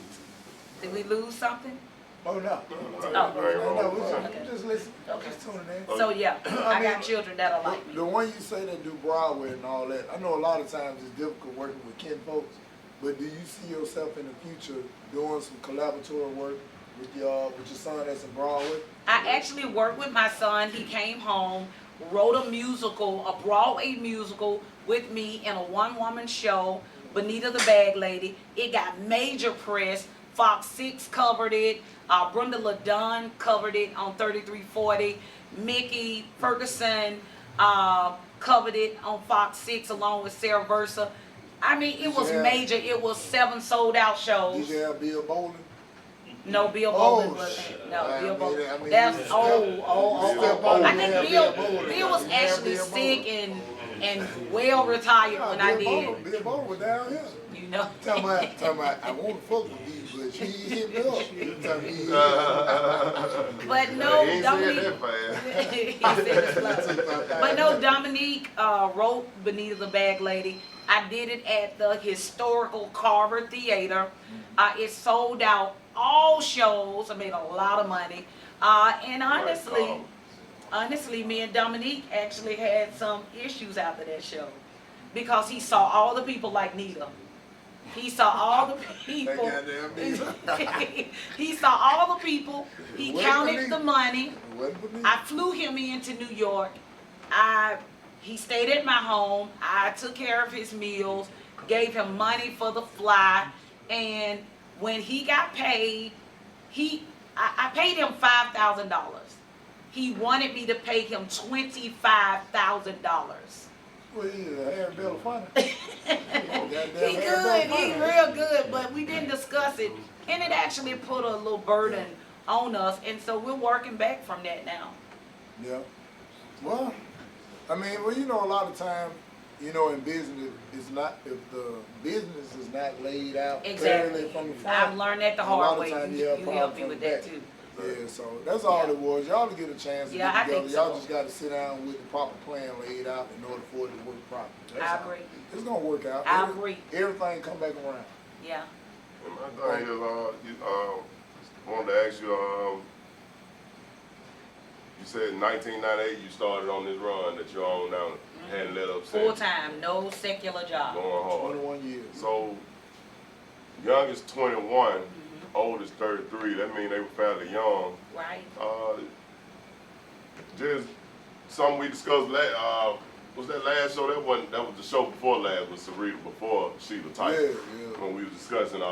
Speaker 2: Did we lose something?
Speaker 1: Oh no.
Speaker 2: Oh.
Speaker 1: We just listen.
Speaker 2: Okay.
Speaker 1: Just tuning in.
Speaker 2: So yeah, I got children that are like me.
Speaker 1: The one you say that do Broadway and all that, I know a lot of times it's difficult working with kin folks, but do you see yourself in the future doing some collaboratory work with your son that's in Broadway?
Speaker 2: I actually worked with my son. He came home, wrote a musical, a Broadway musical with me in a one-woman show, Benita the Bag Lady. It got major press. Fox 6 covered it. Brenda LaDunn covered it on 3340. Mickey Ferguson covered it on Fox 6 along with Sarah Versa. I mean, it was major. It was 7 sold-out shows.
Speaker 1: Did you have Bill Bowling?
Speaker 2: No, Bill Bowling wasn't. No, Bill Bowling. That's old. I think Bill was actually sick and well retired when I did.
Speaker 1: Bill Bowling was down here.
Speaker 2: You know.
Speaker 1: Talking about, I want to fuck with these, but she hit me up.
Speaker 2: But no, Dominique. But no, Dominique wrote Benita the Bag Lady. I did it at the historical Carver Theater. It sold out all shows. I made a lot of money. And honestly, me and Dominique actually had some issues after that show because he saw all the people like Nita. He saw all the people. He saw all the people. He counted the money. I flew him into New York. He stayed at my home. I took care of his meals, gave him money for the fly, and when he got paid, I paid him $5,000. He wanted me to pay him $25,000.
Speaker 1: Well, he's a Harry Belafonte.
Speaker 2: He good, he real good, but we didn't discuss it, and it actually put a little burden on us, and so we're working back from that now.
Speaker 1: Yeah. Well, I mean, well, you know, a lot of time, you know, in business, it's not, if the business is not laid out fairly from the front.
Speaker 2: I've learned that the hard way. You
Speaker 1: have
Speaker 2: helped me with that too.
Speaker 1: Yeah, so that's all it was. Y'all to get a chance to
Speaker 2: Yeah, I
Speaker 1: get together.
Speaker 2: think
Speaker 1: Y'all
Speaker 2: so.
Speaker 1: just got to sit down with the proper plan laid out in order for it to work properly. That's
Speaker 2: I
Speaker 1: all.
Speaker 2: agree.
Speaker 1: It's gonna work out.
Speaker 2: I agree.
Speaker 1: Everything come back around.
Speaker 2: Yeah.
Speaker 4: And my thing is, wanted to ask you, you said in 1998 you started on this run that you're on now, hadn't let up since.
Speaker 2: Full time, no secular job.
Speaker 4: Going hard.
Speaker 1: 21 years.
Speaker 4: So, youngest 21, oldest 33. That means they were fairly young.
Speaker 2: Right.
Speaker 4: Just something we discussed. Was that last show? That wasn't. That was the show before last. Was Sarita before Sheila Tyson.
Speaker 1: Yeah.
Speaker 4: When we was discussing, you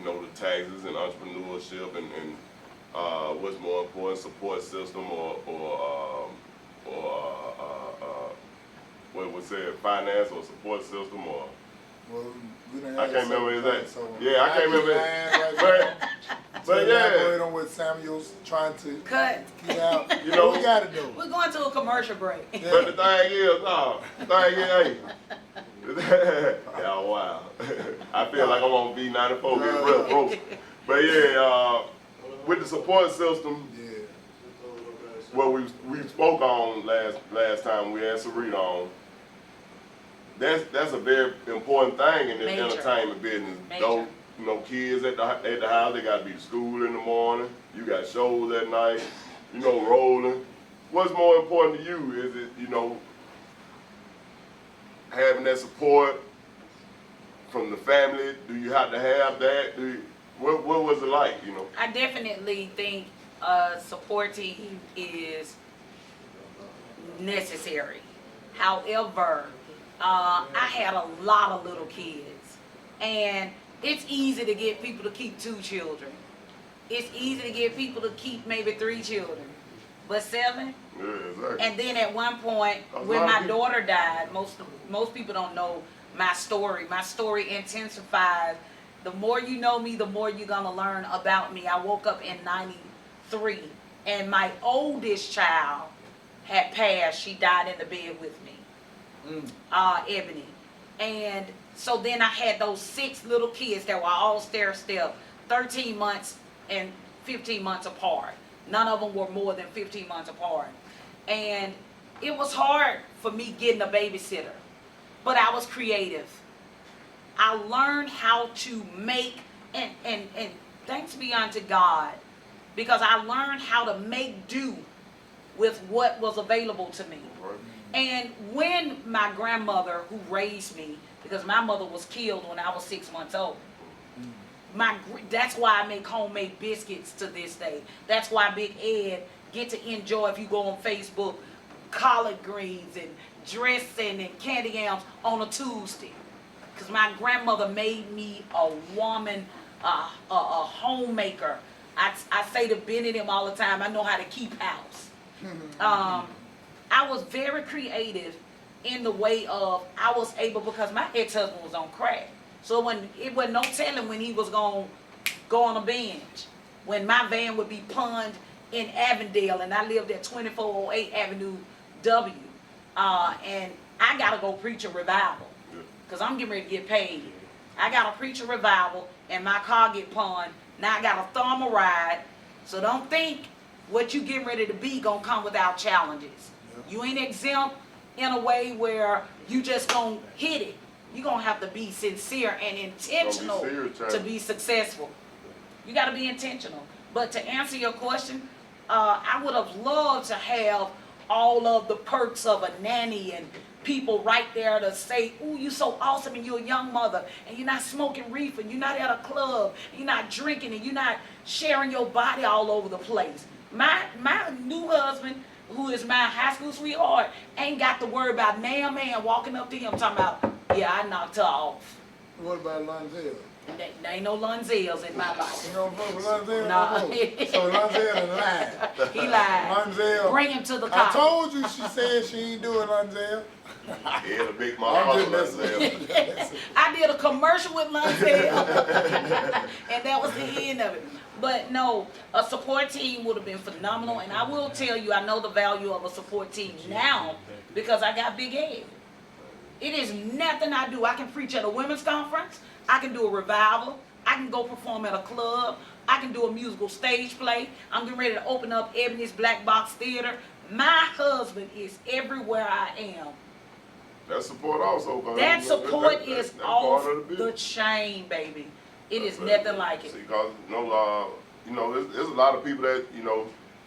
Speaker 4: know, the taxes and entrepreneurship and what's more important, support system or what was it, finance or support system or.
Speaker 1: Well, we done
Speaker 4: I
Speaker 1: had
Speaker 4: can't remember
Speaker 1: something,
Speaker 4: exactly.
Speaker 1: so
Speaker 4: Yeah, I can't remember
Speaker 1: right
Speaker 4: but yeah,
Speaker 1: elaborate on what Samuel's trying to
Speaker 2: Cut.
Speaker 1: get out.
Speaker 4: You know,
Speaker 1: what we got to do.
Speaker 2: We're going to a commercial break.
Speaker 4: but the thing is, hey. Yeah, wow. I feel like I'm on B94 getting real broke. But yeah, with the support system,
Speaker 1: Yeah.
Speaker 4: what we spoke on last time we had Sarita on. That's a very important thing in this
Speaker 2: Major.
Speaker 4: entertainment business.
Speaker 2: Major.
Speaker 4: Those, you know, kids at the house, they gotta be to school in the morning. You got shows at night. You know, rolling. What's more important to you? Is it, you know, having that support from the family? Do you have to have that? What was it like? You know.
Speaker 2: I definitely think support team is necessary. However, I had a lot of little kids, and it's easy to get people to keep 2 children. It's easy to get people to keep maybe 3 children, but 7.
Speaker 4: Yeah, exactly.
Speaker 2: And then at one point, when my daughter died, most people don't know my story. My story intensified. The more you know me, the more you're gonna learn about me. I woke up in '93, and my oldest child had passed. She died in the bed with me, Ebony. And so then I had those 6 little kids that were all stair-step, 13 months and 15 months apart. None of them were more than 15 months apart. And it was hard for me getting a babysitter, but I was creative. I learned how to make, and thanks be unto God, because I learned how to make do with what was available to me. And when my grandmother, who raised me, because my mother was killed when I was 6 months old, that's why I make homemade biscuits to this day. That's why Big Ed get to enjoy, if you go on Facebook, collard greens and dressing and candy yams on a Tuesday. Because my grandmother made me a woman, a homemaker. I say to Bennie and them all the time, I know how to keep house. I was very creative in the way of, I was able, because my ex-husband was on crack. So it wasn't no telling when he was going to go on a binge. When my van would be pawned in Avondale, and I lived at 2408 Avenue W. And I got to go preach a revival, because I'm getting ready to get paid. I got to preach a revival, and my car get pawned. Now I got to throw him a ride. So don't think what you getting ready to be going to come without challenges. You ain't exempt in a way where you just going to hit it. You're going to have to be sincere and intentional to be successful. You got to be intentional. But to answer your question, I would have loved to have all of the perks of a nanny and people right there to say, ooh, you're so awesome and you're a young mother and you're not smoking reefer and you're not at a club, and you're not drinking and you're not sharing your body all over the place. My new husband, who is my high school sweetheart, ain't got to worry about man walking up to him talking about, yeah, I knocked her off.
Speaker 1: What about Lonzel?
Speaker 2: There ain't no Lunzels in my life.
Speaker 1: You don't vote for Lunzell?
Speaker 2: Nah.
Speaker 1: So Lunzell is lying.
Speaker 2: He lied.
Speaker 1: Lunzell.
Speaker 2: Bring him to the
Speaker 1: I
Speaker 2: car.
Speaker 1: told you she said she ain't doing Lunzell.
Speaker 4: He had a big
Speaker 1: I'm
Speaker 4: mouth.
Speaker 1: just messing with you.
Speaker 2: I did a commercial with Lunzell, and that was the end of it. But no, a support team would have been phenomenal, and I will tell you, I know the value of a support team now because I got big head. It is nothing I do. I can preach at a women's conference. I can do a revival. I can go perform at a club. I can do a musical stage play. I'm getting ready to open up Ebony's Black Box Theater. My husband is everywhere I am.
Speaker 4: That support also.
Speaker 2: That support is
Speaker 4: that's
Speaker 2: off
Speaker 4: part of the
Speaker 2: the
Speaker 4: business.
Speaker 2: chain, baby. It is
Speaker 4: That's
Speaker 2: nothing like it.
Speaker 4: See, cause there's a lot of people that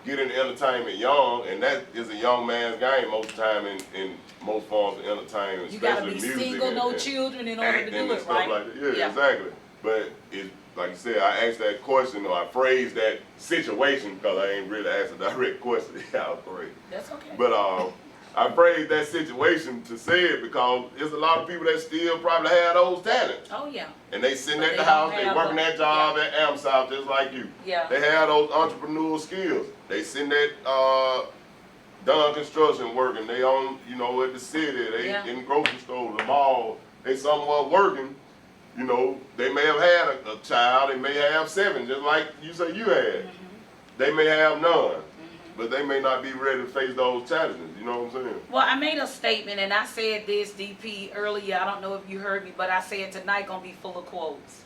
Speaker 4: get into entertainment young, and that is a young man's game most of the time in most forms of entertainment.
Speaker 2: You gotta be
Speaker 4: especially music
Speaker 2: single,
Speaker 4: and-
Speaker 2: no
Speaker 4: and
Speaker 2: children in order to
Speaker 4: acting
Speaker 2: do
Speaker 4: and
Speaker 2: it,
Speaker 4: stuff
Speaker 2: right?
Speaker 4: like that. Yeah, exactly. But it, like you said, I asked that question, or I phrased that situation, because I ain't really asked a direct question. Yeah, I was crazy.
Speaker 2: That's okay.
Speaker 4: But I phrased that situation to say it because there's a lot of people that still probably have those talents.
Speaker 2: Oh yeah.
Speaker 4: And they sitting
Speaker 2: But
Speaker 4: at
Speaker 2: they
Speaker 4: the
Speaker 2: don't
Speaker 4: house, they
Speaker 2: have
Speaker 4: working
Speaker 2: the-
Speaker 4: that job at AmSouth just like you.
Speaker 2: Yeah.
Speaker 4: They have those entrepreneurial skills. They sitting at Dunn Construction working. They on, at the city. They
Speaker 2: Yeah.
Speaker 4: in the grocery store, the mall. They somewhere working. They may have had a child. They may have 7, just like you say you had. They may have none. But they may not be ready to face those challenges. You know what I'm saying?
Speaker 2: Well, I made a statement, and I said this, DP, earlier. I don't know if you heard me, but I said tonight gonna be full of quotes.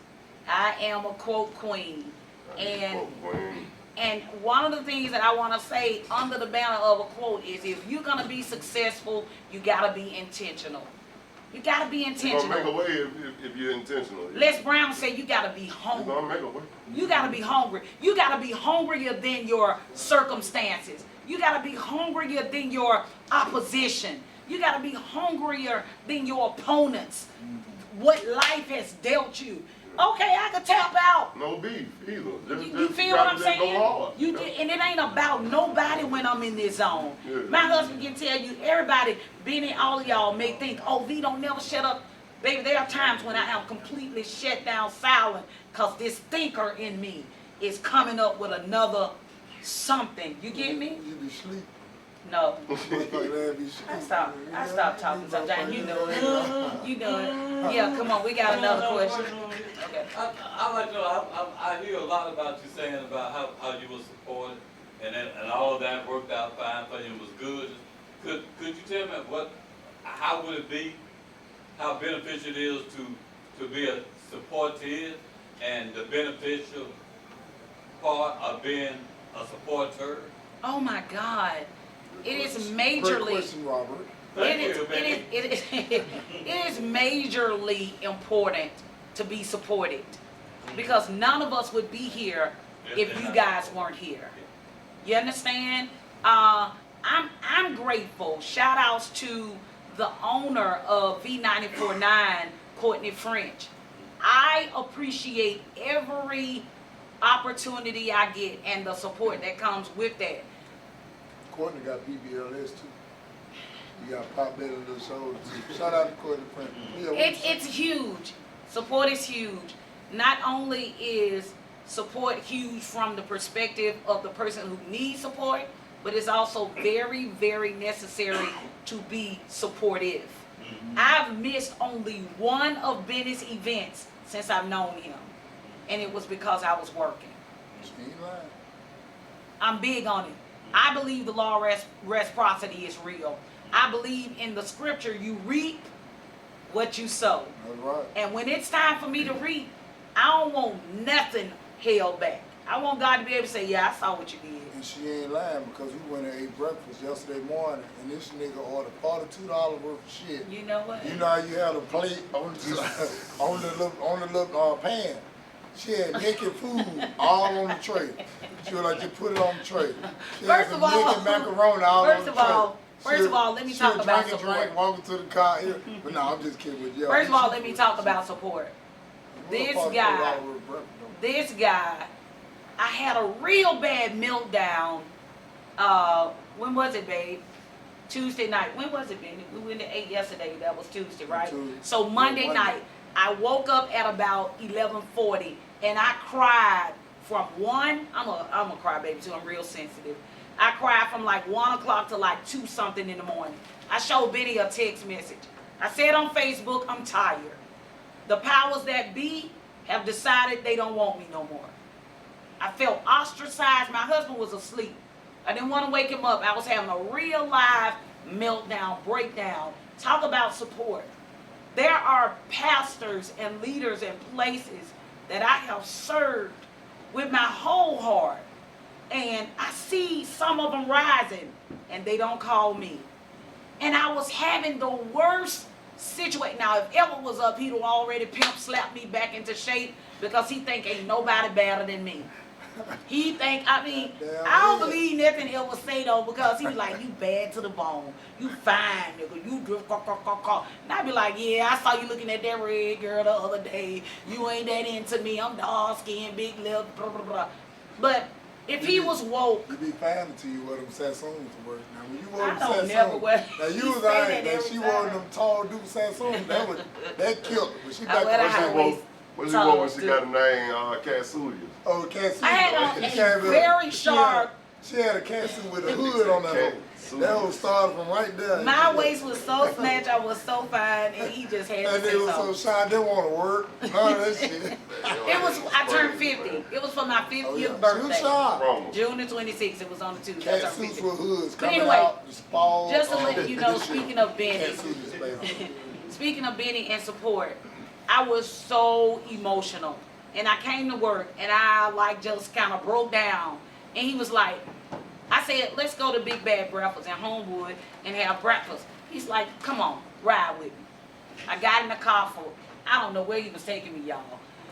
Speaker 2: I am a quote queen, and one of the things that I want to say under the banner of a quote is, if you're gonna be successful, you gotta be intentional. You gotta be
Speaker 4: You're gonna make a
Speaker 2: intentional.
Speaker 4: way if you're intentional.
Speaker 2: Les Brown said you gotta be
Speaker 4: You're
Speaker 2: hungry.
Speaker 4: gonna make a way.
Speaker 2: You gotta be hungry. You gotta be hungrier than your circumstances. You gotta be hungrier than your opposition. You gotta be hungrier than your opponents. What life has dealt you. Okay, I could tap out.
Speaker 4: No beef either.
Speaker 2: You feel what I'm
Speaker 4: Go
Speaker 2: saying?
Speaker 4: hard.
Speaker 2: And it ain't about nobody when I'm in this zone.
Speaker 4: Yeah.
Speaker 2: My husband can tell you, everybody, Bennie, all of y'all may think, oh, V don't never shut up. Baby, there are times when I am completely shut down silent because this thinker in me is coming up with another something. You get me?
Speaker 1: You be sleep.
Speaker 2: No.
Speaker 1: Motherfucker, be sleep.
Speaker 2: I stop talking sometimes. You know it. You know it. Yeah, come on, we got another question. Okay.
Speaker 5: I like to know, I hear a lot about you saying about how you were supported and all of that worked out fine for you and was good. Could you tell me how would it be, how beneficial it is to be a supportive and the beneficial part of being a supporter?
Speaker 2: Oh my God. It is
Speaker 1: Great
Speaker 2: majorly.
Speaker 1: question, Robert.
Speaker 2: It is majorly important to be supported, because none of us would be here if you guys weren't here. You understand? I'm grateful. Shout outs to the owner of V949, Courtney French. I appreciate every opportunity I get and the support that comes with that.
Speaker 1: Courtney got BBLS too. You got Pop Belly Little Shoulders too. Shout out to Courtney Prince. Yeah,
Speaker 2: It's huge. Support is huge. Not only is support huge from the perspective of the person who needs support, but it's also very, very necessary to be supportive. I've missed only one of Bennie's events since I've known him, and it was because I was working.
Speaker 1: She ain't lying.
Speaker 2: I'm big on it. I believe the law of reciprocity is real. I believe in the scripture, you reap what you sow.
Speaker 1: That's right.
Speaker 2: And when it's time for me to reap, I don't want nothing held back. I want God to be able to say, yeah, I saw what you did.
Speaker 1: And she ain't lying, because we went and ate breakfast yesterday morning, and this nigga ordered $42 worth of shit.
Speaker 2: You know what?
Speaker 1: You know how you have a plate on the little pan. She had naked food all on the tray. She was like, just put it on the tray. She had
Speaker 2: First
Speaker 1: some
Speaker 2: of all-
Speaker 1: naked macaroni all on the tray.
Speaker 2: First of all, let me talk about
Speaker 1: She was
Speaker 2: support.
Speaker 1: drinking, walking to the car. Here. But no, I'm just kidding with you.
Speaker 2: First of all, let me talk about support. This guy, I had a real bad meltdown. When was it, babe? Tuesday night. When was it, Bennie? We went to 8 yesterday. That was Tuesday, right?
Speaker 1: Tuesday.
Speaker 2: So Monday
Speaker 1: Yeah,
Speaker 2: night, I woke up at about 11:40 and I cried from 1, I'm a crybaby too, I'm real sensitive. I cried from like 1 o'clock to like 2 something in the morning. I showed Bennie a text message. I said on Facebook, I'm tired. The powers that be have decided they don't want me no more. I felt ostracized. My husband was asleep. I didn't want to wake him up. I was having a real live meltdown, breakdown. Talk about support. There are pastors and leaders and places that I have served with my whole heart. And I see some of them rising and they don't call me. And I was having the worst situation. Now, if Edward was up, he'd have already pimp slapped me back into shape because he think ain't nobody better than me. He think, I don't believe nothing he'll say though, because he like, you bad to the bone. You fine, nigga. You drift, And I be like, yeah, I saw you looking at that red girl the other day. You ain't that into me. I'm dark skin, big lip, blah, blah, blah. But if he was woke.
Speaker 1: You be fine until you wear them Sassoons to work. Now, when you wore them
Speaker 2: I don't
Speaker 1: Sassoons,
Speaker 2: never wear.
Speaker 1: now you was alright. Now she wore them tall, dude Sassoons. That killed her. But she back
Speaker 2: wear the
Speaker 1: to
Speaker 2: high waist.
Speaker 4: What's he want when she got a name, Catsuya?
Speaker 1: Oh, catsuit.
Speaker 2: I had on a very sharp.
Speaker 1: She had a catsuit with a hood on that hoe. That hoe started from right there.
Speaker 2: My waist was so snatched, I was so fine, and he just had to
Speaker 1: and
Speaker 2: say
Speaker 1: it was
Speaker 2: something.
Speaker 1: so shy, I didn't want to work. None of that shit.
Speaker 2: I turned 50. It was for my 50th birthday.
Speaker 1: She was shy.
Speaker 2: June the 26th, it was on the Tuesday. I turned
Speaker 1: Catsuits
Speaker 2: 50.
Speaker 1: with hoods
Speaker 2: But
Speaker 1: coming
Speaker 2: anyway,
Speaker 1: out, the spall.
Speaker 2: just to let you know, speaking of Bennie,
Speaker 1: Catsuit is baby.
Speaker 2: speaking of Bennie and support, I was so emotional. And I came to work and I like just kind of broke down. And he was like, I said, let's go to Big Bad Breakfast in Homewood and have breakfast. He's like, come on, ride with me. I got in the car for, I don't know where he was taking me, y'all.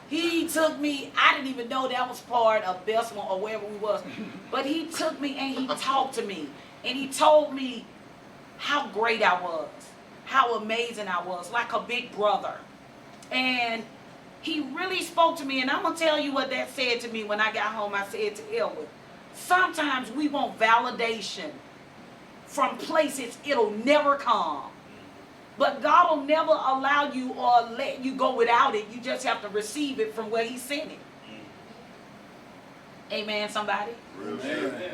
Speaker 2: He took me, I didn't even know that was part of Bessemer or wherever we was. But he took me and he talked to me. And he told me how great I was, how amazing I was, like a big brother. And he really spoke to me, and I'm going to tell you what that said to me when I got home. I said to Elwood, sometimes we want validation from places it'll never come. But God will never allow you or let you go without it. You just have to receive it from where he sent it. Amen, somebody?
Speaker 4: Real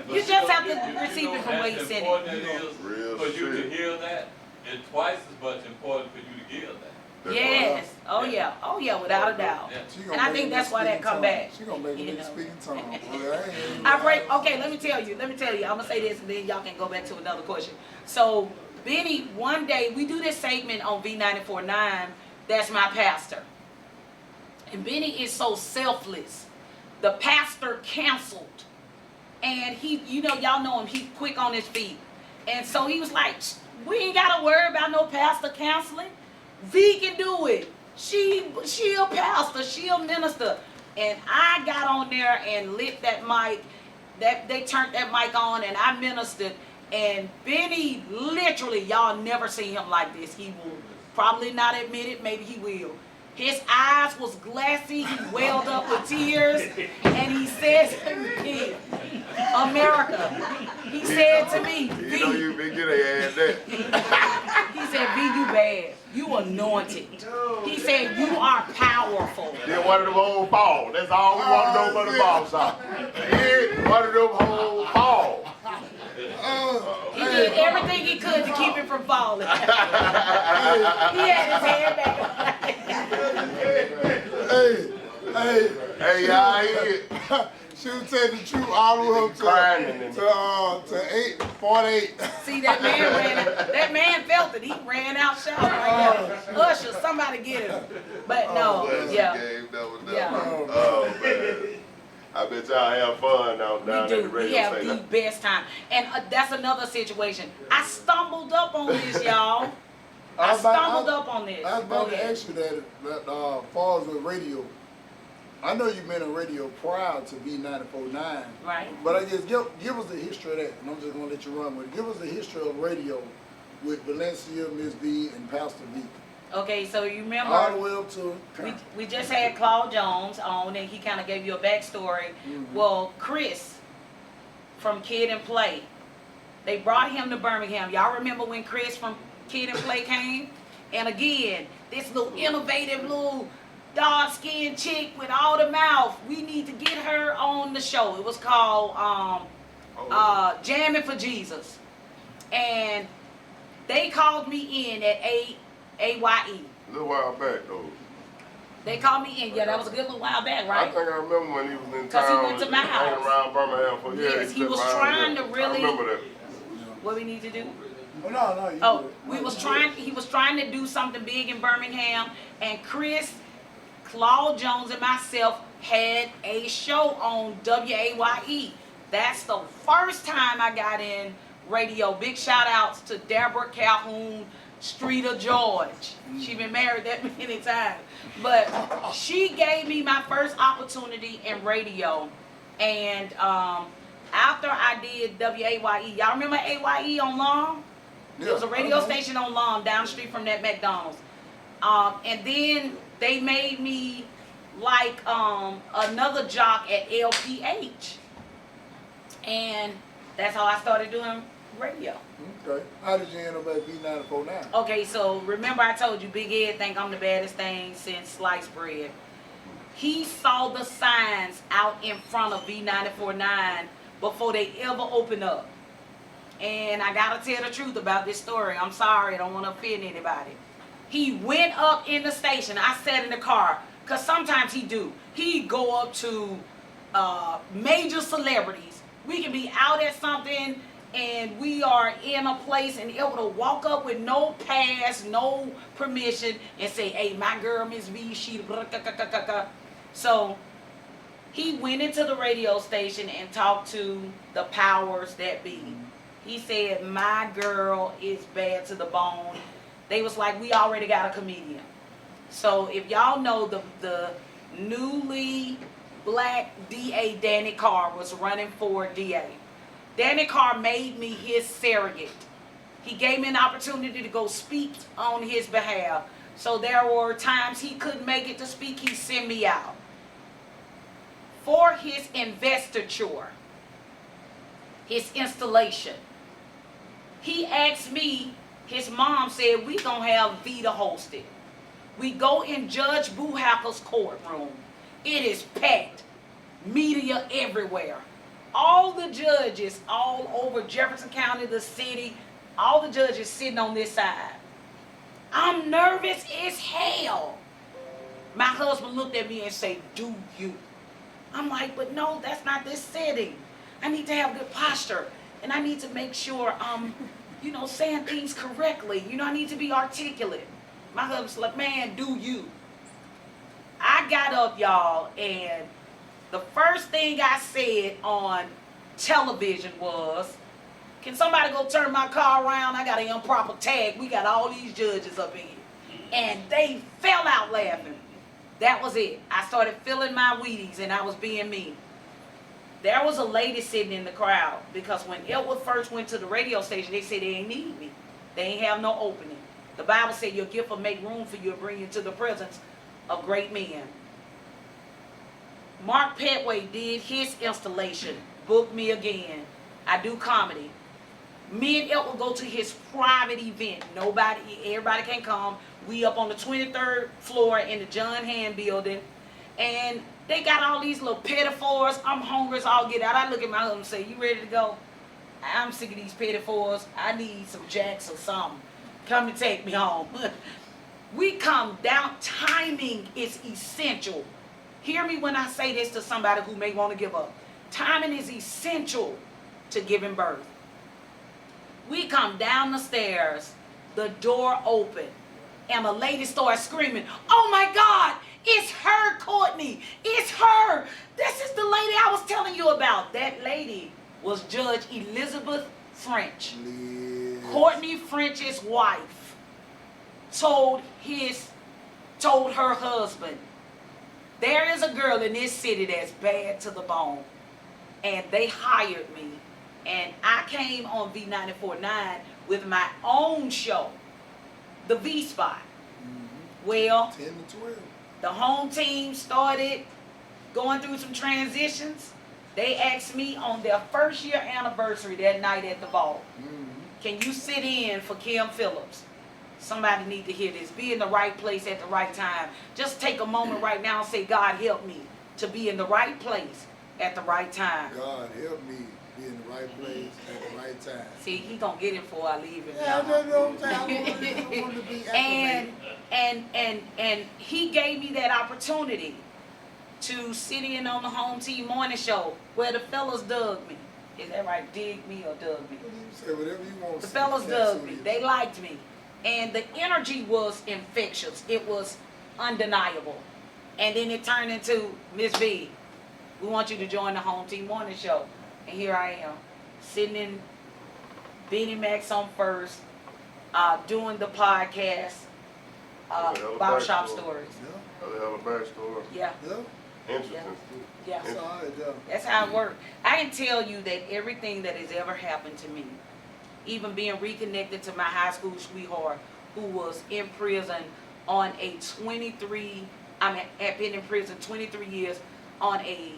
Speaker 2: You just have to receive it from where he sent it.
Speaker 4: Real
Speaker 5: For you to hear that, it's twice as much important for you to give that.
Speaker 2: Yes. Oh yeah. Oh yeah, without a doubt.
Speaker 5: Yeah.
Speaker 2: And I think that's why that come back.
Speaker 1: She gonna make me speak in tongues.
Speaker 2: Okay, let me tell you. I'm gonna say this and then y'all can go back to another question. So Bennie, one day we do this segment on V94.9, that's my pastor. And Bennie is so selfless. The pastor canceled. And he, y'all know him, he's quick on his feet. And so he was like, we ain't gotta worry about no pastor canceling. V can do it. She a pastor. She a minister. And I got on there and lit that mic. They turned that mic on and I ministered. And Bennie, literally, y'all never seen him like this. He will probably not admit it. Maybe he will. His eyes was glassy. He welled up with tears. And he said to me, America. He said to me, V.
Speaker 4: You know you been getting ass that.
Speaker 2: He said, V, you bad. You anointed. He said, you are powerful.
Speaker 4: Then one of them whole fall. That's all we want to know about the ball shop. Yeah, one of them whole fall.
Speaker 2: He did everything he could to keep it from falling. He had his hand back.
Speaker 1: Hey,
Speaker 4: y'all hear?
Speaker 1: She was telling the truth all the way up to 8:48.
Speaker 2: See, that man felt it. He ran out shouting right there. Usher, somebody get him. But no, yeah.
Speaker 4: Oh, man. I bet y'all have fun down at the radio
Speaker 2: We have
Speaker 4: station.
Speaker 2: the best time. And that's another situation. I stumbled up on this, y'all. I stumbled up on this.
Speaker 1: I was about to ask you that far as with radio. I know you've been in radio prior to V94.9.
Speaker 2: Right.
Speaker 1: But I guess give us the history of that, and I'm just going to let you run with it. Give us the history of radio with Valencia, Miss V, and Pastor V.
Speaker 2: Okay, so you remember
Speaker 1: all the way up to
Speaker 2: we just had Claude Jones on, and he kind of gave you a backstory. Well, Chris from Kid and Play, they brought him to Birmingham. Y'all remember when Chris from Kid and Play came? And again, this little innovative little dark-skinned chick with all the mouth, we need to get her on the show. It was called Jamming for Jesus. And they called me in at AYE.
Speaker 4: A little while back though.
Speaker 2: They called me in. Yeah, that was a good little while back, right?
Speaker 4: I think I remember when he was in
Speaker 2: 'Cause
Speaker 4: town.
Speaker 2: he went to my
Speaker 4: hanging
Speaker 2: house.
Speaker 4: around Birmingham for
Speaker 2: Yes, he was trying to really.
Speaker 4: I remember that.
Speaker 2: What we need to do?
Speaker 1: Oh, no, you
Speaker 2: Oh,
Speaker 1: good.
Speaker 2: he was trying to do something big in Birmingham, and Chris, Claude Jones, and myself had a show on WAYE. That's the first time I got in radio. Big shout outs to Deborah Calhoun, Streeter George. She been married that many times. But she gave me my first opportunity in radio. And after I did WAYE, y'all remember AYE on Long? There was a radio station on Long down the street from that McDonald's. And then they made me like another jock at LPH. And that's how I started doing radio.
Speaker 1: Okay. How did you end up at V94 now?
Speaker 2: Okay, so remember I told you Big Ed think I'm the baddest thing since sliced bread. He saw the signs out in front of V94.9 before they ever opened up. And I gotta tell the truth about this story. I'm sorry, I don't want to offend anybody. He went up in the station. I sat in the car, because sometimes he do. He'd go up to major celebrities. We can be out at something and we are in a place and able to walk up with no pass, no permission, and say, hey, my girl, Miss V, she... So he went into the radio station and talked to the powers that be. He said, my girl is bad to the bone. They was like, we already got a comedian. So if y'all know, the newly black DA Danny Carr was running for DA. Danny Carr made me his surrogate. He gave me an opportunity to go speak on his behalf. So there were times he couldn't make it to speak, he sent me out. For his investiture, his installation, he asked me, his mom said, we gonna have Vita host it. We go in Judge Buhackel's courtroom. It is packed. Media everywhere. All the judges all over Jefferson County, the city, all the judges sitting on this side. I'm nervous as hell. My husband looked at me and said, do you? I'm like, but no, that's not this setting. I need to have good posture. And I need to make sure I'm, saying things correctly. I need to be articulate. My husband's like, man, do you? I got up, y'all, and the first thing I said on television was, can somebody go turn my car around? I got an improper tag. We got all these judges up in here. And they fell out laughing. That was it. I started feeling my Wheaties and I was being me. There was a lady sitting in the crowd because when Elwood first went to the radio station, they said they ain't need me. They ain't have no opening. The Bible said your gift will make room for you and bring you to the presence of great men. Mark Petway did his installation, booked me again. I do comedy. Me and Elwood go to his private event. Everybody can come. We up on the 23rd floor in the John Hand building. And they got all these little pettifours. I'm hungry as all get out. I look at my husband and say, you ready to go? I'm sick of these pettifours. I need some jacks or something. Come and take me home. We come down. Timing is essential. Hear me when I say this to somebody who may want to give up. Timing is essential to giving birth. We come down the stairs, the door open, and a lady starts screaming, oh my God, it's her, Courtney. It's her. This is the lady I was telling you about. That lady was Judge Elizabeth French.
Speaker 1: Liz.
Speaker 2: Courtney French's wife told her husband, there is a girl in this city that's bad to the bone. And they hired me. And I came on V94.9 with my own show, the V Spot.
Speaker 1: Mm-hmm.
Speaker 2: Well,
Speaker 1: 10 to 12.
Speaker 2: the home team started going through some transitions. They asked me on their first year anniversary that night at the ball,
Speaker 1: Mm-hmm.
Speaker 2: can you sit in for Kim Phillips? Somebody need to hear this. Be in the right place at the right time. Just take a moment right now and say, God, help me to be in the right place at the right time.
Speaker 1: God help me be in the right place at the right time.
Speaker 2: See, he gonna get it before I leave him.
Speaker 1: Yeah,
Speaker 2: y'all.
Speaker 1: I know what I'm saying. I want to be acclimated.
Speaker 2: And he gave me that opportunity to sit in on the home team morning show where the fellas dug me. Is that right? Dig me or dug me?
Speaker 1: Say whatever you want to
Speaker 2: The
Speaker 1: say.
Speaker 2: fellas
Speaker 1: That's
Speaker 2: dug
Speaker 1: who
Speaker 2: me.
Speaker 1: it is.
Speaker 2: They liked me. And the energy was infectious. It was undeniable. And then it turned into, Miss V, we want you to join the home team morning show. And here I am, sitting in Bennie Max on First, doing the podcast, Barbershop Stories.
Speaker 4: That's a hell of a backstory.
Speaker 2: Yeah,
Speaker 1: Yeah.
Speaker 4: Interesting.
Speaker 2: yeah.
Speaker 1: That's all right, though.
Speaker 2: That's how it works. I can tell you that everything that has ever happened to me, even being reconnected to my high school sweetheart who was in prison on a had been in prison 23 years on a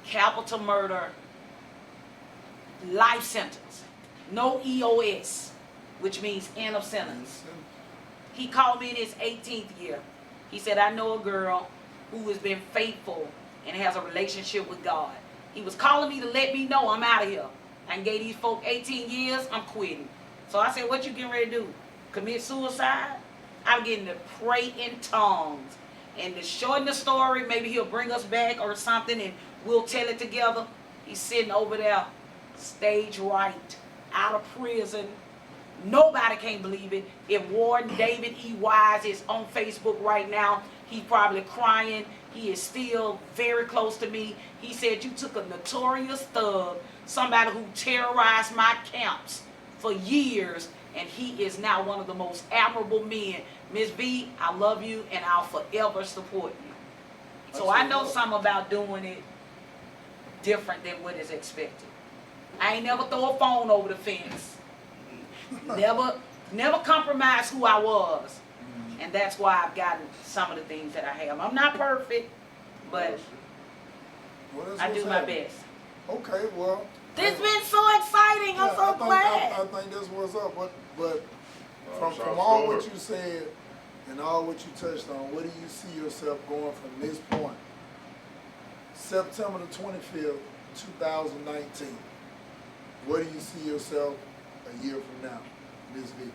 Speaker 2: capital murder life sentence, no EOS, which means end of sentence. He called me in his 18th year. He said, I know a girl who has been faithful and has a relationship with God. He was calling me to let me know I'm out of here. I gave these folk 18 years, I'm quitting. So I said, what you getting ready to do? Commit suicide? I'm getting to pray in tongues. And to shorten the story, maybe he'll bring us back or something and we'll tell it together. He's sitting over there, stage right, out of prison. Nobody can believe it. If Warden David E. Wise is on Facebook right now, he's probably crying. He is still very close to me. He said, you took a notorious thug, somebody who terrorized my camps for years, and he is now one of the most admirable men. Miss V, I love you, and I'll forever support you. So I know something about doing it different than what is expected. I ain't never throw a phone over the fence. Never compromise who I was. And that's why I've gotten some of the things that I have. I'm not perfect, but I do my best.
Speaker 1: Okay, well.
Speaker 2: This been so exciting. I'm so glad.
Speaker 1: I think that's what's up. But from
Speaker 4: Barbershop
Speaker 1: all
Speaker 4: Stories.
Speaker 1: what you said and all what you touched on, where do you see yourself going from this point? September the 25th, 2019. Where do you see yourself a year from now, Ms. V?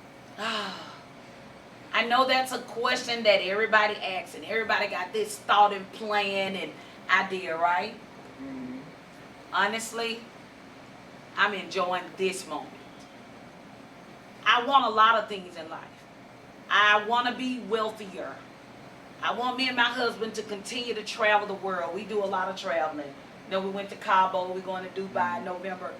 Speaker 2: I know that's a question that everybody asks, and everybody got this thought and plan and idea, right?
Speaker 1: Mm-hmm.
Speaker 2: Honestly, I'm enjoying this moment. I want a lot of things in life. I want to be wealthier. I want me and my husband to continue to travel the world. We do a lot of traveling. You know, we went to Cabo. We're going to Dubai in November.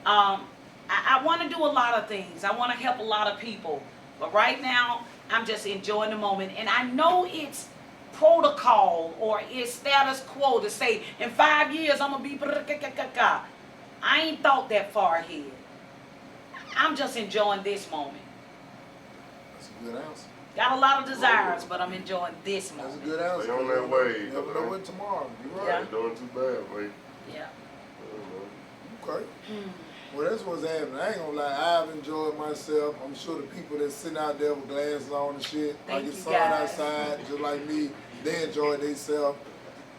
Speaker 2: I want to do a lot of things. I want to help a lot of people. But right now, I'm just enjoying the moment. And I know it's protocol or it's status quo to say, in 5 years, I'm going to be... I ain't thought that far ahead. I'm just enjoying this moment.
Speaker 1: That's a good answer.
Speaker 2: Got a lot of desires, but I'm enjoying this
Speaker 1: That's a
Speaker 2: moment.
Speaker 1: good answer.
Speaker 4: Stay on that way.
Speaker 1: Never know what tomorrow. You're
Speaker 2: Yeah.
Speaker 1: right.
Speaker 4: You're doing too bad, mate.
Speaker 2: Yeah.
Speaker 1: Okay. Well, that's what's happening. I ain't gonna lie. I've enjoyed myself. I'm sure the people that's sitting out there with glasses on and shit,
Speaker 2: Thank
Speaker 1: like it's
Speaker 2: you,
Speaker 1: sun
Speaker 2: guys.
Speaker 1: outside, just like me, they enjoyed themselves.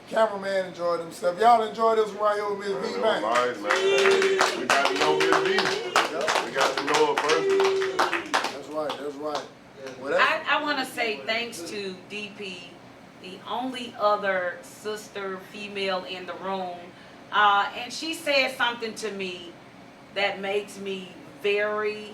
Speaker 1: Cameraman enjoyed himself. Y'all enjoyed this right here with Miss V, man.
Speaker 4: Nice, man. We got to know Miss V. We got to know her personally.
Speaker 1: That's right. That's right. Well, that's,
Speaker 2: I want to say thanks to DP, the only other sister female in the room. And she said something to me that makes me very,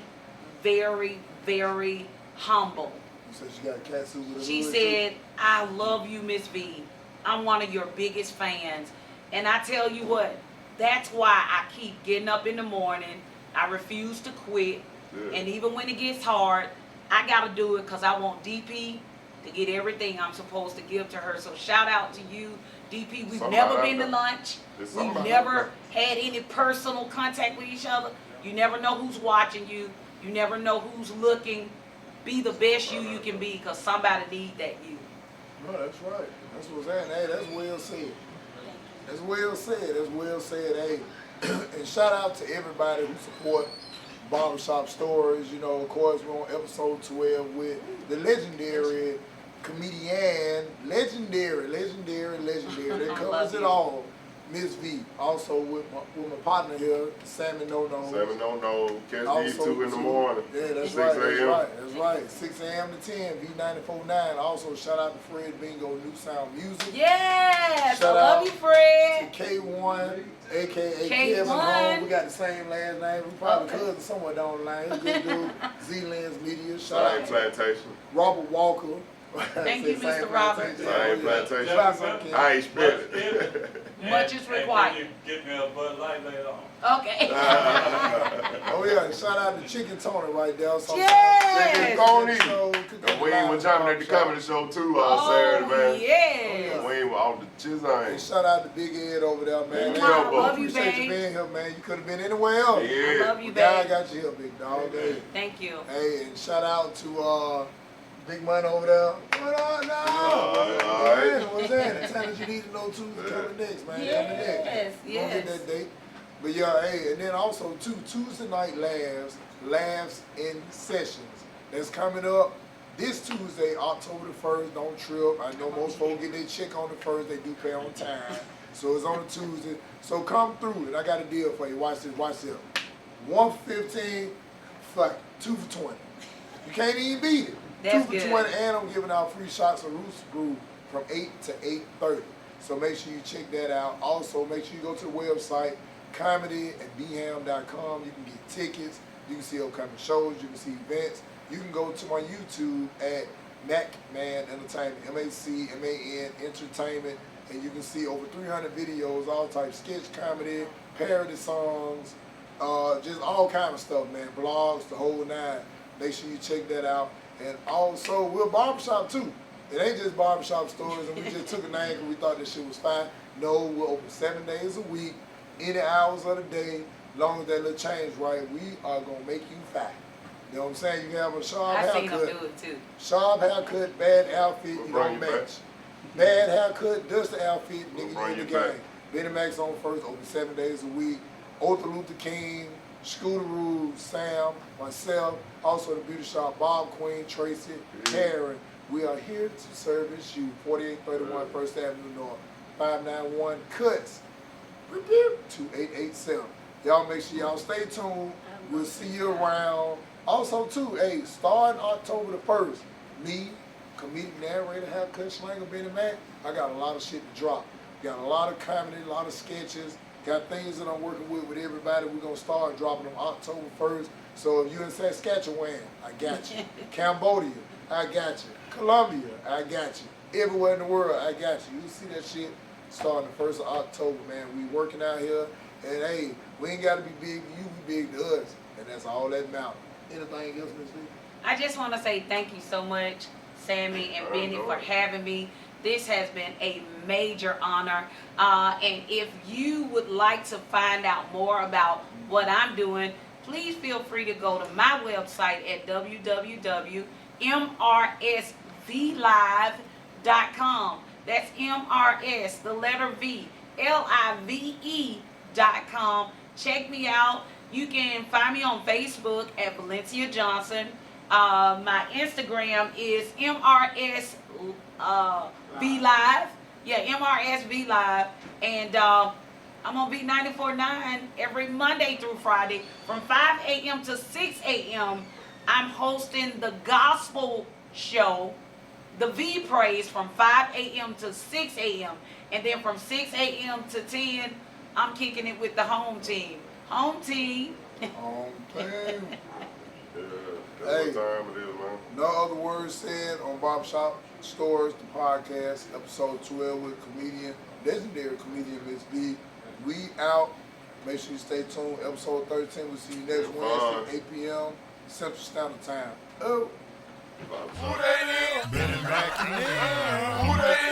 Speaker 2: very, very humble.
Speaker 1: you said she got a cat suit with a
Speaker 2: She
Speaker 1: hood,
Speaker 2: said, I love you, Miss V. I'm one of your biggest fans. And I tell you what, that's why I keep getting up in the morning. I refuse to quit.
Speaker 4: Yeah.
Speaker 2: And even when it gets hard, I got to do it because I want DP to get everything I'm supposed to give to her. So shout out to you, DP. We've
Speaker 4: Somebody
Speaker 2: never
Speaker 4: out
Speaker 2: been to
Speaker 4: there.
Speaker 2: lunch.
Speaker 4: There's
Speaker 2: We've
Speaker 4: somebody
Speaker 2: never
Speaker 4: out
Speaker 2: had any personal contact with each other. You never know who's watching you. You never know who's looking. Be the best you can be because somebody need that you.
Speaker 1: No, that's right. That's what's happening. Hey, that's well said. That's well said. That's well said. Hey, and shout out to everybody who support Barbershop Stories. You know, of course, we're on episode 12 with the legendary comedian, legendary. That covers it all. Miss V. Also with my partner here, Sammy No.
Speaker 4: Catch these 2 in the morning.
Speaker 1: Yeah, that's
Speaker 4: 6
Speaker 1: right.
Speaker 4: a.m.
Speaker 1: That's right. 6 a.m. to 10. V94.9. Also, shout out to Fred Bingo, New Sound Music.
Speaker 2: Yes,
Speaker 1: Shout
Speaker 2: I love
Speaker 1: out
Speaker 2: you, Fred.
Speaker 1: to K1, aka
Speaker 2: K1.
Speaker 1: Kevin Home. We got the same last name. We probably cousins somewhere down the line. He's a good dude. Z-Lens Media. Shout out to
Speaker 4: Plantation.
Speaker 1: Robert Walker.
Speaker 2: Thank you, Mr. Robert.
Speaker 4: Same plantation. I ain't spit it.
Speaker 2: Much is required.
Speaker 5: Can you get me a Bud Light later on?
Speaker 2: Okay.
Speaker 1: Oh yeah, shout out to Chicken Tony right there.
Speaker 2: Yes.
Speaker 4: Chicken Tony. We ain't jumping at the comedy show too Saturday, man.
Speaker 2: Yes.
Speaker 4: We ain't off the
Speaker 1: And
Speaker 4: chisel.
Speaker 1: shout out to Big Ed over there, man.
Speaker 2: I love you,
Speaker 1: Appreciate you
Speaker 2: babe.
Speaker 1: being here, man. You could have been anywhere else.
Speaker 2: I
Speaker 4: Yeah.
Speaker 2: love you,
Speaker 1: God
Speaker 2: babe.
Speaker 1: got you here, big dog. Hey.
Speaker 2: Thank you.
Speaker 1: Hey, and shout out to Big Money over there. What up now?
Speaker 4: All right.
Speaker 1: What's that? The talent you need to know too is coming next, man. Coming next.
Speaker 2: Yes,
Speaker 1: Don't get
Speaker 2: yes.
Speaker 1: that date. But yeah, hey, and then also too, Tuesday night laughs in sessions. That's coming up this Tuesday, October the 1st. Don't trip. I know most folks get their check on the 1st. They do pay on time. So it's on a Tuesday. So come through, and I got a deal for you. Watch this. 115, fuck, 2 for 20. You can't even beat it.
Speaker 2: That's
Speaker 1: 2 for
Speaker 2: good.
Speaker 1: 20, and I'm giving out free shots of Rooster Brew from 8 to 8:30. So make sure you check that out. Also, make sure you go to the website, comedy@bham.com. You can get tickets. You can see upcoming shows. You can see events. You can go to my YouTube at MacMan Entertainment, MACMAN Entertainment, and you can see over 300 videos, all types, sketch comedy, parody songs, just all kind of stuff, man. Blogs, the whole nine. Make sure you check that out. And also, we're Barbershop too. It ain't just Barbershop Stories, and we just took a name because we thought this shit was fine. No, we're open 7 days a week, any hours of the day, long as that little change right. We are gonna make you fat. You know what I'm saying? You have a sharp
Speaker 2: I seen them
Speaker 1: haircut,
Speaker 2: do it too.
Speaker 1: sharp haircut, bad outfit, you
Speaker 4: Bring
Speaker 1: don't
Speaker 4: you
Speaker 1: match. Bad haircut, dusty outfit, nigga,
Speaker 4: Bring
Speaker 1: you in the
Speaker 4: you back.
Speaker 1: game. Benny Mac's on first, open 7 days a week. Arthur Luther King, Scooteroo, Sam, myself, also the beauty shop, Bob, Queen, Tracy, Karen. We are here to service you. 4831 First Avenue North, 591 Cuts, 2887. Y'all make sure y'all stay tuned. We'll see you around. Also, too, hey, starting October the 1st, me, comedic narrator, haircut, slanger, Benny Mac, I got a lot of shit to drop. Got a lot of comedy, a lot of sketches. Got things that I'm working with everybody. We're going to start dropping them October 1st. So if you're in Saskatchewan, I got you. Cambodia, I got you. Colombia, I got you. Everywhere in the world, I got you. You'll see that shit starting the 1st of October, man. We working out here. And hey, we ain't got to be big to you, be big to us. And that's all that matters. Anything else, Ms. Lee?
Speaker 2: I just want to say thank you so much, Sammy and Benny, for having me. This has been a major honor. And if you would like to find out more about what I'm doing, please feel free to go to my website at www.mrsvlive.com. That's MRS, the letter V, LIVE.com. Check me out. You can find me on Facebook at Valencia Johnson. My Instagram is MRS V Live. Yeah, MRS V Live. And I'm on V94.9 every Monday through Friday from 5 a.m. to 6 a.m. I'm hosting the gospel show, the V Praise, from 5 a.m. to 6 a.m. And then from 6 a.m. to 10, I'm kicking it with the home team. Home team.
Speaker 1: Home team.
Speaker 4: That's what time it is, man.
Speaker 1: No other words said on Barbershop Stories, the podcast, episode 12 with comedian, legendary comedian Miss B. We out. Make sure you stay tuned. Episode 13. We'll see you next Wednesday, 8 p.m. Central Standard Time. Oh.
Speaker 3: Bennie Mac, who they